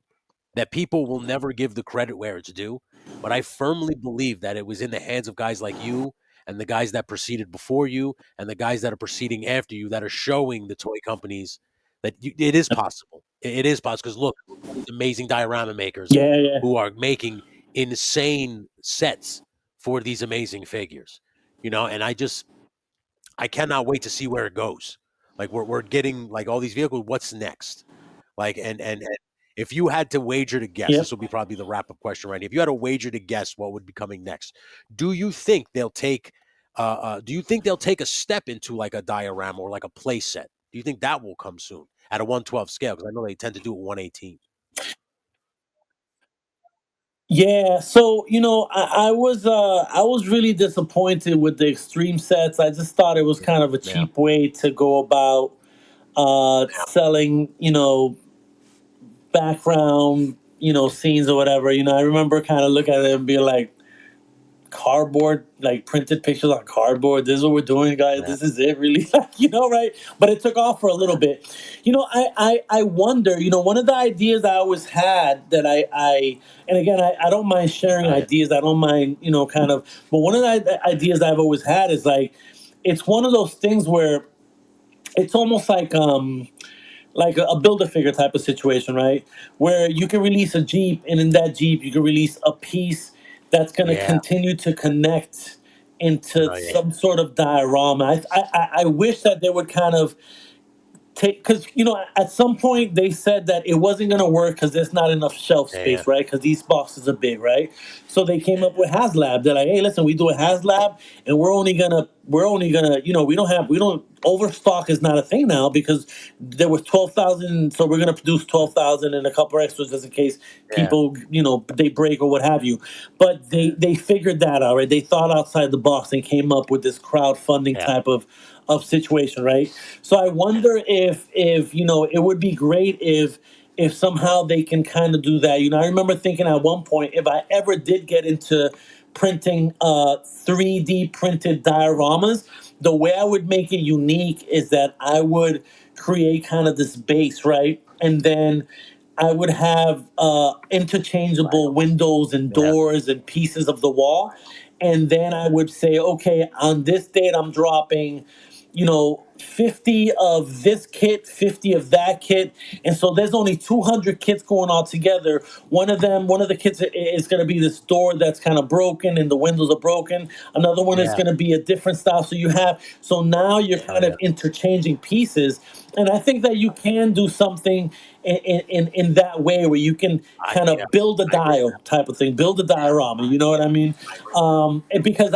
people will never give the credit where it's due. But I firmly believe that it was in the hands of guys like you and the guys that proceeded before you and the guys that are proceeding after you that are showing the toy companies that it is possible. It is possible because look, all these amazing diorama makers Yeah. Yeah. who are making insane sets for these amazing figures. And I cannot wait to see where it goes. Like we're getting like all these vehicles. What's next? Like and if you had to wager to guess, this Yep. will be probably the wrap up question, right? If you had a wager to guess what would be coming next, do you think they'll take Do you think they'll take a step into like a diorama or like a play set? Do you think that will come soon at a 112 scale? Because I know they tend to do it 118. Yeah, so I was really disappointed with the extreme sets. I just thought it was Yeah, kind of a yeah, cheap way to go about selling, background, scenes or whatever. I remember kind of looking at it and being like, cardboard, like printed pictures on cardboard. This is what we're doing, guys. yeah, This is it, really. Right? But it took off for a little bit. I wonder. One of the ideas I always had that and again, I don't mind sharing oh, yeah, ideas. I don't mind, kind of. But one of the ideas I've always had is like, it's one of those things where it's almost like a build a figure type of situation, right? Where you can release a Jeep, and in that Jeep, you can release a piece that's going to yeah, continue to connect into oh, yeah, some sort of diorama. I wish that they would kind of take, because at some point they said that it wasn't going to work because there's not enough shelf yeah, yeah, space, right? Because these boxes are big, right? So they came up with HasLab. They're like, hey, listen, we do a HasLab, and we're only gonna we don't overstock is not a thing now, because there was 12,000, so we're gonna produce 12,000 and a couple extras just in case yeah, people they break or what have you. But they figured that out, right? They thought outside the box and came up with this crowdfunding yeah, type of situation, right? So I wonder if it would be great if somehow they can kind of do that. I remember thinking at one point, if I ever did get into printing 3D printed dioramas, the way I would make it unique is that I would create kind of this base, right? And then I would have right, interchangeable windows and yeah, doors and pieces of the wall. And then I would say, okay, on this date, I'm dropping 50 of this kit, 50 of that kit. And so there's only 200 kits going all together. One of the kits is going to be this door that's kind of broken and the windows are broken. Another one is yeah, going to be a different style. So now you're oh, kind of yeah. interchanging pieces. And I think that you can do something in that way where you can kind Yeah, of build a I agree with dial type of thing, build a diorama. You know what I mean? And because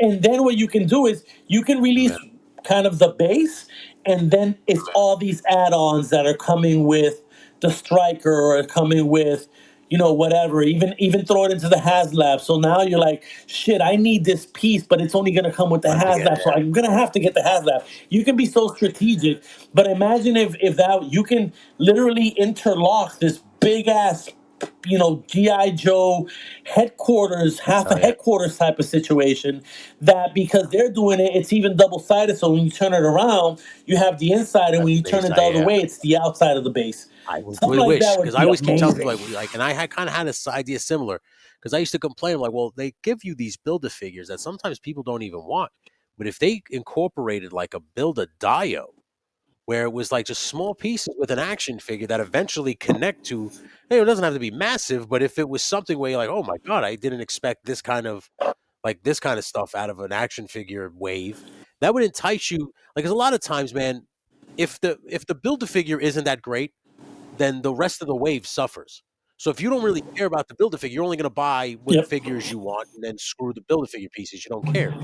and then what you can do is you can that. release Yeah, kind of the base, and then it's all these add-ons that are coming with the striker or coming with whatever. Even throw it into the HasLab. So now you're like, shit, I need this piece, but it's only going to come with the once again, HasLab, so I'm going to have to get the HasLab. You can be so strategic, but imagine if that you can literally interlock this big ass GI Joe headquarters, half a oh yeah, headquarters type of situation, that because they're doing it, it's even double sided. So when you turn it around, you have the inside, and that's when the you turn base. it the I other way, it's the outside of the base. I would Something really like wish, that because would I be always keep telling people amazing. like and I had kind of had this idea similar, because I used to complain like, well, they give you these build a figures that sometimes people don't even want, but if they incorporated like a build a dio where it was like just small pieces with an action figure that eventually connect to, hey, it doesn't have to be massive, but if it was something where you're like, oh my god, I didn't expect this kind of stuff out of an action figure wave, that would entice you. Like, 'cause a lot of times, man, if the build a figure isn't that great, then the rest of the wave suffers. So if you don't really care about the build a figure, you're only going to buy what Yep. figures you want and then screw the build a figure pieces. You don't care.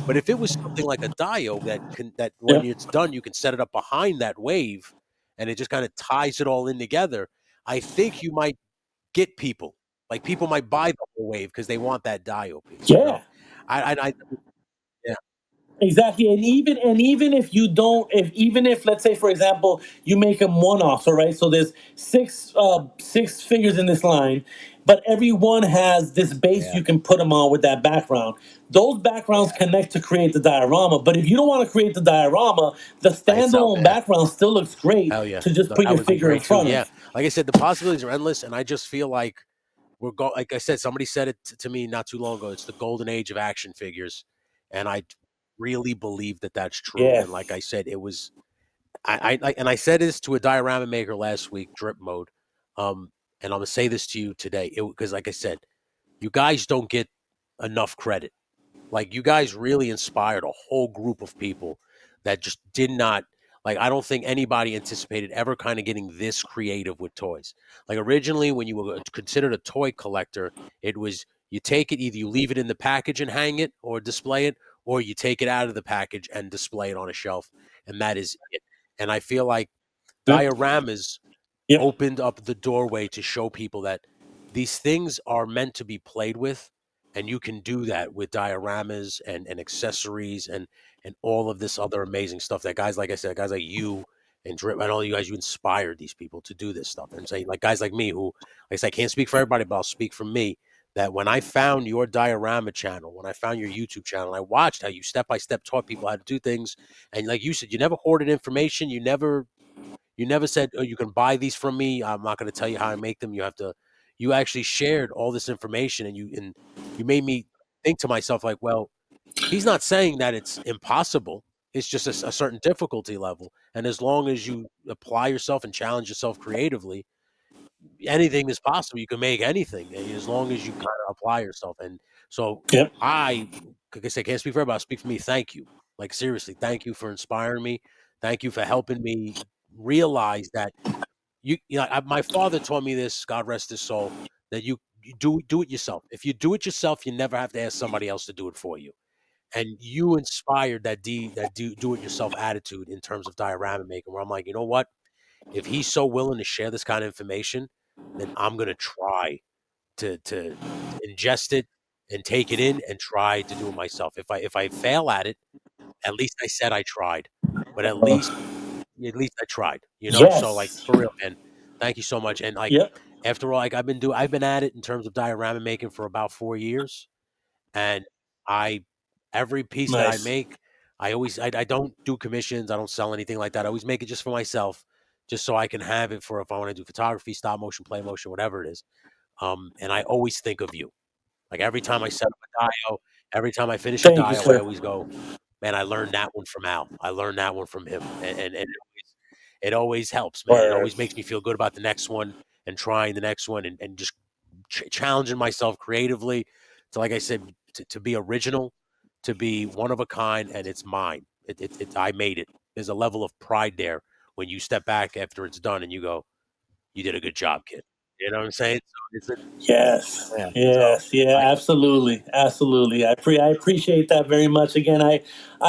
But if it was something like a Dio that when Yep. it's done, you can set it up behind that wave, and it just kind of ties it all in together, I think you might get people. Like, people might buy the whole wave because they want that Dio piece. You know, Yeah. I yeah, Exactly, and even if you don't, if even if, let's say for example, you make them one off, all right. So there's six figures in this line, but every one has this base yeah, you can put them on with that background. Those backgrounds connect to create the diorama. But if you don't want to create the diorama, the by itself. standalone Yeah. background still looks great Hell yeah. to just put That your would be figure in great too. front Yeah. of. Like I said, the possibilities are endless, and I just feel like like I said, somebody said it to me not too long ago. It's the golden age of action figures, and I really believe that that's true. Yeah. And like I said, it was and I said this to a diorama maker last week, Drip Mode, and I'm gonna say this to you today, because like I said, you guys don't get enough credit. Like, you guys really inspired a whole group of people that just did not, like, I don't think anybody anticipated ever kind of getting this creative with toys. Like, originally when you were considered a toy collector, it was you take it, either you leave it in the package and hang it or display it, or you take it out of the package and display it on a shelf, and that is it. And I feel like Yep. dioramas Yep. opened up the doorway to show people that these things are meant to be played with, and you can do that with dioramas and accessories and all of this other amazing stuff that guys like I said, guys like you and Drip and all you guys, you inspired these people to do this stuff. And saying like guys like me who, like I said, I can't speak for everybody, but I'll speak for me, that when I found your diorama channel, when I found your YouTube channel, I watched how you step by step taught people how to do things. And like you said, you never hoarded information. You never said, "Oh, you can buy these from me. I'm not going to tell you how I make them. You have to." You actually shared all this information, and you made me think to myself, like, well, he's not saying that it's impossible. It's just a certain difficulty level, and as long as you apply yourself and challenge yourself creatively, anything is possible. You can make anything as long as you kind of apply yourself. And so, Yep. I, like I said, can't speak for everybody. I'll speak for me. Thank you. Like seriously, thank you for inspiring me. Thank you for helping me realize that my father taught me this, God rest his soul, that you do it yourself. If you do it yourself, you never have to ask somebody else to do it for you. And you inspired that do it yourself attitude in terms of diorama making, where I'm like, you know what? If he's so willing to share this kind of information, then I'm gonna try to ingest it and take it in and try to do it myself. If I fail at it, at least I said I tried. But at least I tried, you know? So, like, Yes. for real, man, thank you so much, and, like, Yep. after all, like, I've been at it in terms of diorama making for about 4 years, and I every piece that I Nice. make, I don't do commissions, I don't sell anything like that, I always make it just for myself, just so I can have it for if I wanna do photography, stop motion, play motion, whatever it is, and I always think of you. Like, every time I set up a dio, every time I finish a Thank you, dio, I sir. always go, "Man, I learned that one from Al. I learned that one from him," and it always helps, man. It Word. always makes me feel good about the next one and trying the next one and just challenging myself creatively to, like I said, to be original, to be one of a kind, and it's mine. I made it. There's a level of pride there when you step back after it's done and you go, "You did a good job, kid." You know what I'm saying? So Yes. yeah. So Yes. I Yeah. Absolutely. Absolutely. I appreciate that very much. Again, I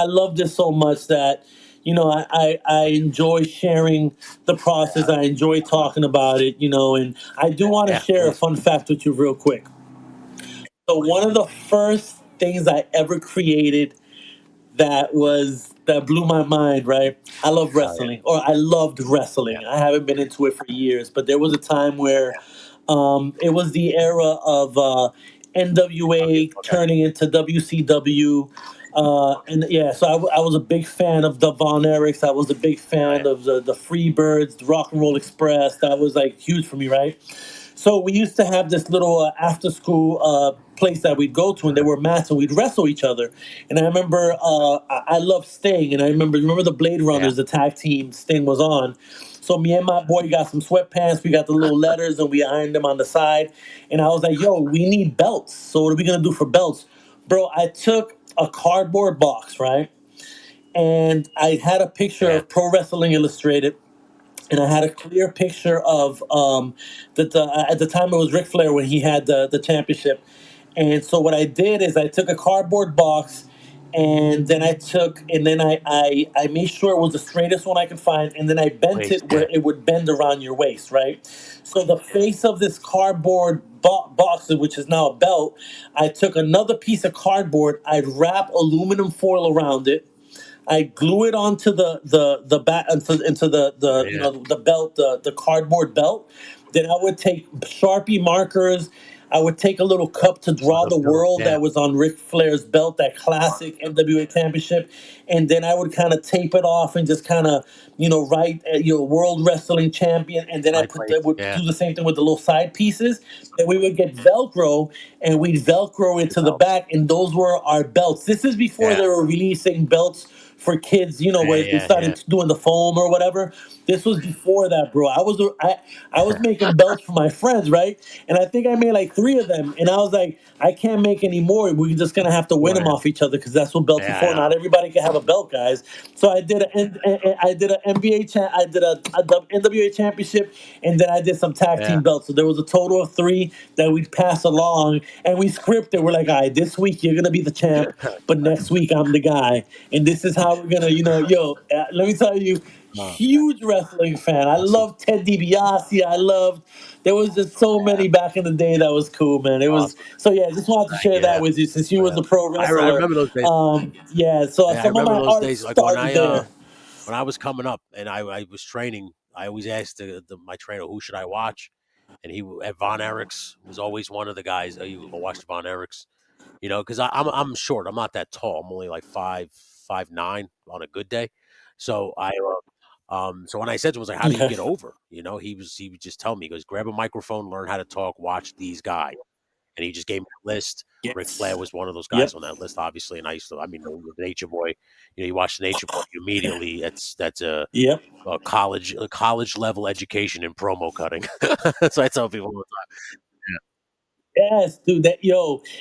love this so much that I enjoy sharing the process. I enjoy talking about it. And I do want to yeah, share a please. fun fact with you real quick. So one of the first things I ever created that blew my mind, right? I love Oh yeah, wrestling, or I loved yeah, wrestling. I haven't been into it for years, but there was a time where it was the era of yeah. NWA Okay, turning into WCW. And yeah, so I was a big fan of the Von Erichs. I was a big oh yeah, fan of the Freebirds, the Rock and Roll Express. That was like huge for me, right? So we used to have this little after school place that we'd go to, and there were mats, and we'd wrestle each other. And I remember I loved Sting, and I remember the Blade yeah. Runners, the tag team Sting was on. So me and my boy got some sweatpants. We got the little letters, and we ironed them on the side. And I was like, "Yo, we need belts. So what are we gonna do for belts, bro?" I took a cardboard box, right, and I had a picture Yeah. of Pro Wrestling Illustrated, and I had a clear picture of at the time it was Ric Flair when he had the championship. And so what I did is I took a cardboard box, and then I made sure it was the straightest one I could find, and then I bent Please, it where yeah, it would bend around your waist, right? So the face of this cardboard box, which is now a belt, I took another piece of cardboard, I'd wrap aluminum foil around it, I glue it onto the back into the yeah. the belt, the cardboard belt. Then I would take Sharpie markers. I would take a little cup to For draw the the build, world yeah. that was on Ric Flair's belt, that classic NWA championship, and then I would kind of tape it off and just kind of write world wrestling champion, and then My I place, would yeah. do the same thing with the little side pieces. Then we would get Velcro, and we'd Velcro it The to the belts, back, and those were our belts. This is before yeah. they were releasing belts for kids, where Yeah, they yeah, yeah. started doing the foam or whatever. This was before that, bro. I was making belts for my friends, right? And I think I made like three of them, and I was like, I can't make any more. We're just gonna have to win them Right. off each other because that's what belts are Yeah, I for. know. Not everybody can have a belt, guys. So I did an NBA, I did a NWA championship, and then I did some tag Yeah. team belts. So there was a total of three that we'd pass along, and we scripted. We're like, all right, this week you're gonna be the champ, but next week I'm the guy, and this is how we're gonna, let me tell you, Oh, huge wrestling fan. I awesome. loved Ted DiBiase. I loved. There was just so many back in the day that was cool, man. It was Awesome. so yeah. Just wanted to Thank share you. that Yeah. with you since you was Yeah. a pro I wrestler. remember those days. Yeah. So Yeah, I some of remember my those art days. Like when started there. I was coming up and I was training, I always asked my trainer, who should I watch? And at Von Erichs was always one of the guys. You watched Von Erichs, because I'm short. I'm not that tall. I'm only like 5'9" on a good day. So so when I said to him, I was like, "How do you Okay. get over?" He would just tell me, he goes, "Grab a microphone, learn how to talk, watch these guys." And he just gave me a list. Ric Flair Yes. was one of those guys Yep. on that list, obviously. And I used to, I mean, the Nature Boy. You watch the Nature Boy, you immediately that's Yep. a college level education in promo cutting. So I tell people all the Yes, dude.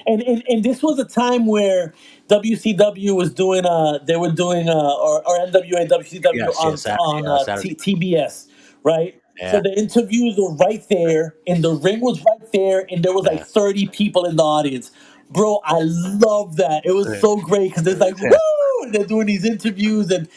And this was a time where WCW was doing they were doing or NWA time. WCW Yes, yeah, Saturday. TBS, right? Yeah, So the interviews were right there, and the ring was right there, and there was like yeah, 30 people in the audience. Bro, I love that. It was yeah, so great because it's like woo, yeah, and they're doing these interviews, and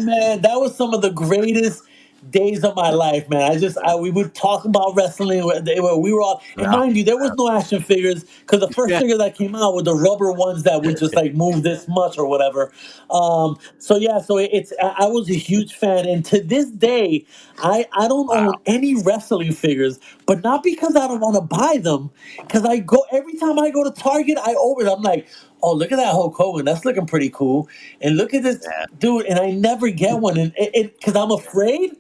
man, that was some of the greatest days of my life, man. We would talk about wrestling. We were all, and yeah, mind you, there was no action figures because the first yeah. figure that came out were the rubber ones that would just like move this much or whatever. So yeah, so I was a huge fan, and to this day, I don't own Wow. any wrestling figures, but not because I don't want to buy them, because I go every time I go to Target, I open it. I'm like, oh, look at that Hulk Hogan, that's looking pretty cool, and look at this Yeah. dude, and I never get one, and because I'm afraid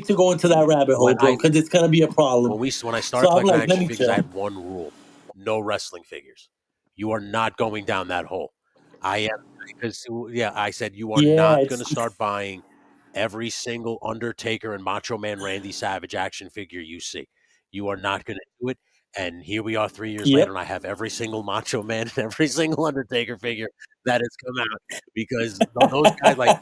to go into that rabbit hole, When bro, I because it's gonna be a problem. when I So started I'm collecting like, let action me figures, I chill. had one rule: no wrestling figures. You are not going down that hole. I am because yeah, I said you are Yeah, not going to it's start buying every single Undertaker and Macho Man Randy Savage action figure you see. You are not going to do it. And here we are 3 years later, yep, and I have every single Macho Man and every single Undertaker figure that has come out because those guys like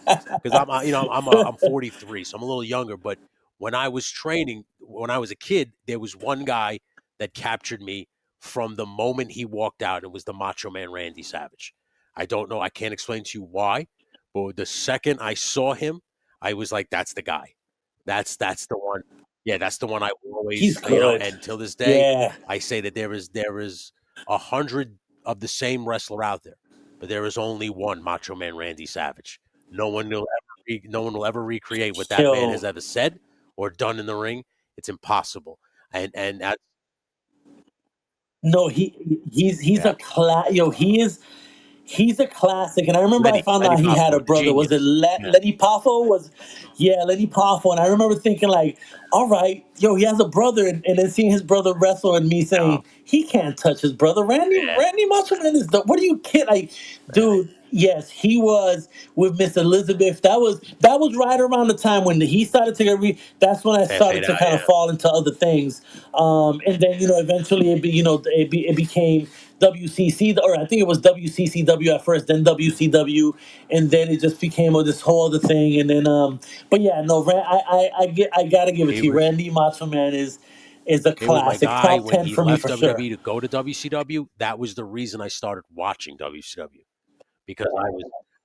because I'm 43, so I'm a little younger, but when I was training, when I was a kid, there was one guy that captured me from the moment he walked out. It was the Macho Man Randy Savage. I don't know. I can't explain to you why, but the second I saw him, I was like, "That's the guy. That's the one. Yeah, that's the one I will he's always, good. And till this day, Yeah, I say that there is 100 of the same wrestler out there, but there is only one Macho Man Randy Savage. No one will ever recreate what that man has yo, ever said or done in the ring. It's impossible. And that's no, he's yeah, a yo, he's a classic, and I remember I found Lenny out he had Poffo, a the brother. Was it genius. Yeah, Lenny Poffo? Yeah, Lenny Poffo. And I remember thinking like, all right, yo, he has a brother, and then seeing his brother wrestle, and me no, saying he can't touch his brother. yeah, Randy Macho Man is the. What are you kid? Like, yeah. dude, yes, he was with Miss Elizabeth. That was right around the time when he started to get. That's when I They started fade to out. kind of Yeah, fall into other things. And then eventually it became WCC, or I think it was WCCW at first, then WCW, and then it just became this whole other thing. And then, but yeah, no, I gotta give it he to you. was Randy Macho Man is a he was my classic, guy top when 10 he for me left for sure. WWE to go to WCW. That was the reason I started watching WCW because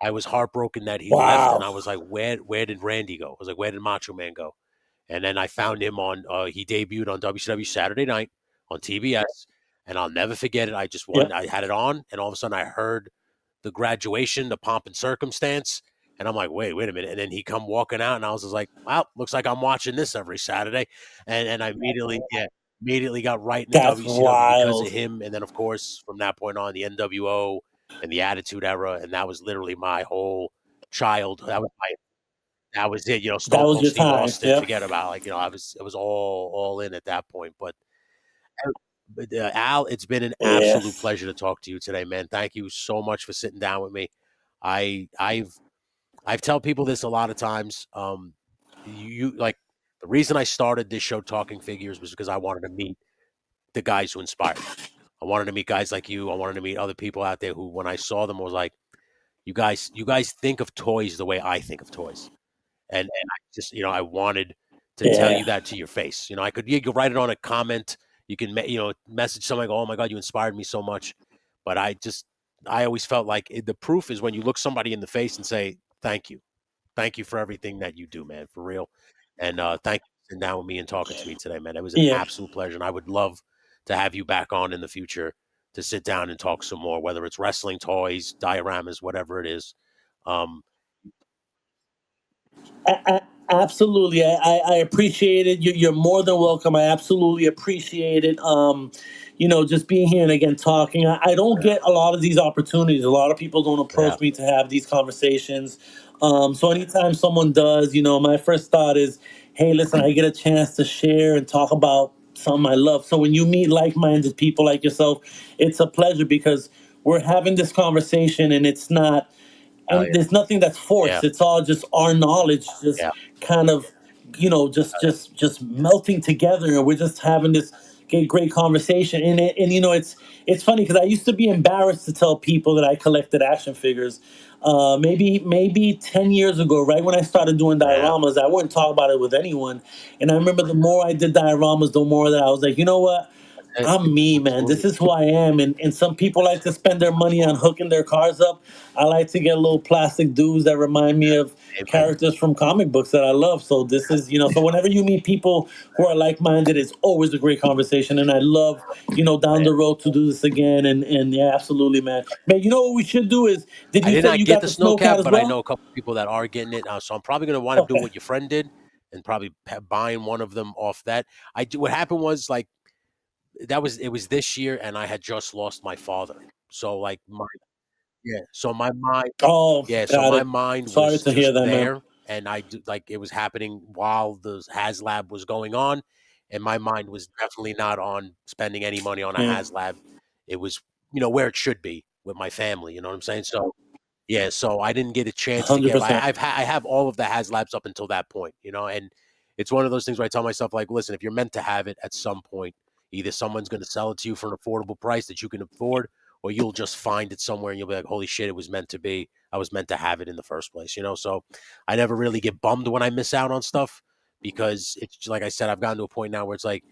I was heartbroken that he left, and Wow. I was like, where did Randy go? I was like, where did Macho Man go? And then I found him on. He debuted on WCW Saturday Night on TBS, and I'll never forget it. I just won. Yep. I had it on, and all of a sudden I heard the graduation, the pomp and circumstance, and I'm like, wait a minute. And then he come walking out, and I was just like, well, looks like I'm watching this every Saturday, and I immediately got right into That's WCW because of wild. him, and then of course from that point on the NWO and the Attitude Era, and that was literally my whole child. That was it. That Stone was Cold your Steve time. Austin. Yep. Forget about I was it was all in at that point. But Al, it's been an absolute Yes. pleasure to talk to you today, man. Thank you so much for sitting down with me. I've I've tell people this a lot of times. You like the reason I started this show, Talking Figures, was because I wanted to meet the guys who inspired me. I wanted to meet guys like you. I wanted to meet other people out there who, when I saw them, was like, you guys think of toys the way I think of toys. And I just, I wanted to tell Yeah. you that to your face. You could write it on a comment. You can, message somebody, go, oh my God, you inspired me so much. But I always felt like the proof is when you look somebody in the face and say, thank you. Thank you for everything that you do, man, for real. And thank you for sitting down with me and talking to me today, man. It was an Yeah. absolute pleasure. And I would love to have you back on in the future to sit down and talk some more, whether it's wrestling, toys, dioramas, whatever it is. Um, Absolutely, I appreciate it. You're more than welcome. I absolutely appreciate it. Just being here and again talking. I don't get a lot of these opportunities. A lot of people don't yeah, approach me to have these conversations. So anytime someone does, my first thought is, hey, listen, I get a chance to share and talk about something I love. So when you meet like-minded people like yourself, it's a pleasure because we're having this conversation and it's not hell and yeah, there's nothing that's yeah, forced. It's all just our knowledge just yeah, kind of just melting together, and we're just having this great conversation. And it's funny because I used to be embarrassed to tell people that I collected action figures. Maybe 10 years ago, right when I started doing yeah. dioramas, I wouldn't talk about it with anyone. And I remember the more I did dioramas, the more that I was like, you know what, That's it. I'm me, man. Absolutely. This is who I am. And some people like to spend their money on hooking their cars up. I like to get little plastic dudes that remind me of Amen. characters from comic books that I love. So this is, so whenever you meet people who are like minded, it's always a great conversation. And I love, down Man. the road to do this again. And yeah, absolutely, man. Man, you know what we should do is, did I you did say not you get got the the snow snow cat cap, as but I know well? a couple people that are getting it. So I'm probably going to wind up doing Okay. what your friend did and probably buying one of them off that. What happened was like it was this year, and I had just lost my father. So like my yeah, so my mind Oh, yeah, so got my it. mind Sorry was to hear just that, man. there, and like it was happening while the HasLab was going on, and my mind was definitely not on spending any money on a Yeah, HasLab. It was where it should be with my family. You know what I'm saying? So yeah, so I didn't get a chance to get. 100%. I have all of the HasLabs up until that point, and it's one of those things where I tell myself like, listen, if you're meant to have it at some point, either someone's going to sell it to you for an affordable price that you can afford, or you'll just find it somewhere and you'll be like, holy shit, it was meant to be. I was meant to have it in the first place. So I never really get bummed when I miss out on stuff because it's like I said, I've gotten to a point now where it's like,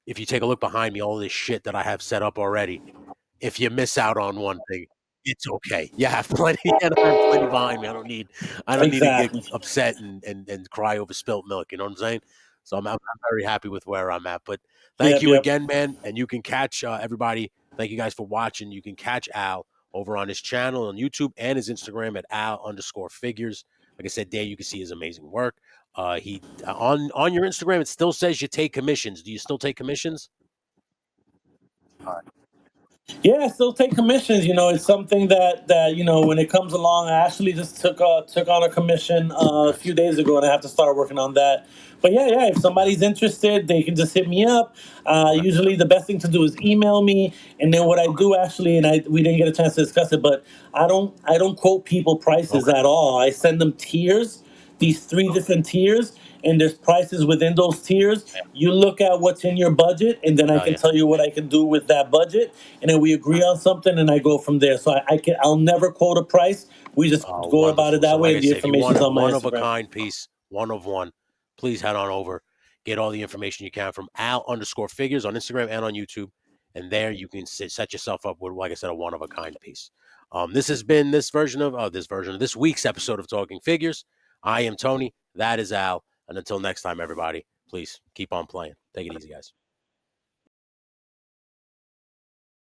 if you take a look behind me, all this shit that I have set up already, if you miss out on one thing, it's okay. You have plenty, and I have plenty behind me. I don't need to get Exactly. upset and cry over spilt milk. You know what I'm saying? So I'm very happy with where I'm at. But thank Yep, you yep. again, man. And you can catch everybody. Thank you guys for watching. You can catch Al over on his channel on YouTube and his Instagram at Al_figures. Like I said, there you can see his amazing work. He on your Instagram, it still says you take commissions. Do you still take commissions? All right. Yeah, I still take commissions. It's something that when it comes along. I actually just took on a commission a Okay. few days ago, and I have to start working on that. But yeah, yeah, if somebody's interested, they can just hit me up. Okay. Usually, the best thing to do is email me, and then what I do actually, and we didn't get a chance to discuss it, but I don't quote people prices Okay. at all. I send them tiers, these three different tiers, and there's prices within those tiers. You look at what's in your budget, and then I Hell can yeah. tell you what I can do with that budget, and then we agree on something, and I go from there. So I'll never quote a price. We just Oh, go about it wonderful. So, that way, like I and the said, if you want information's a on my one of a Instagram. kind piece, one of one, please head on over. Get all the information you can from Al_figures on Instagram and on YouTube. And there you can set yourself up with, like I said, a one of a kind piece. This has been this week's episode of Talking Figures. I am Tony. That is Al. And until next time, everybody, please keep on playing. Take it easy, guys.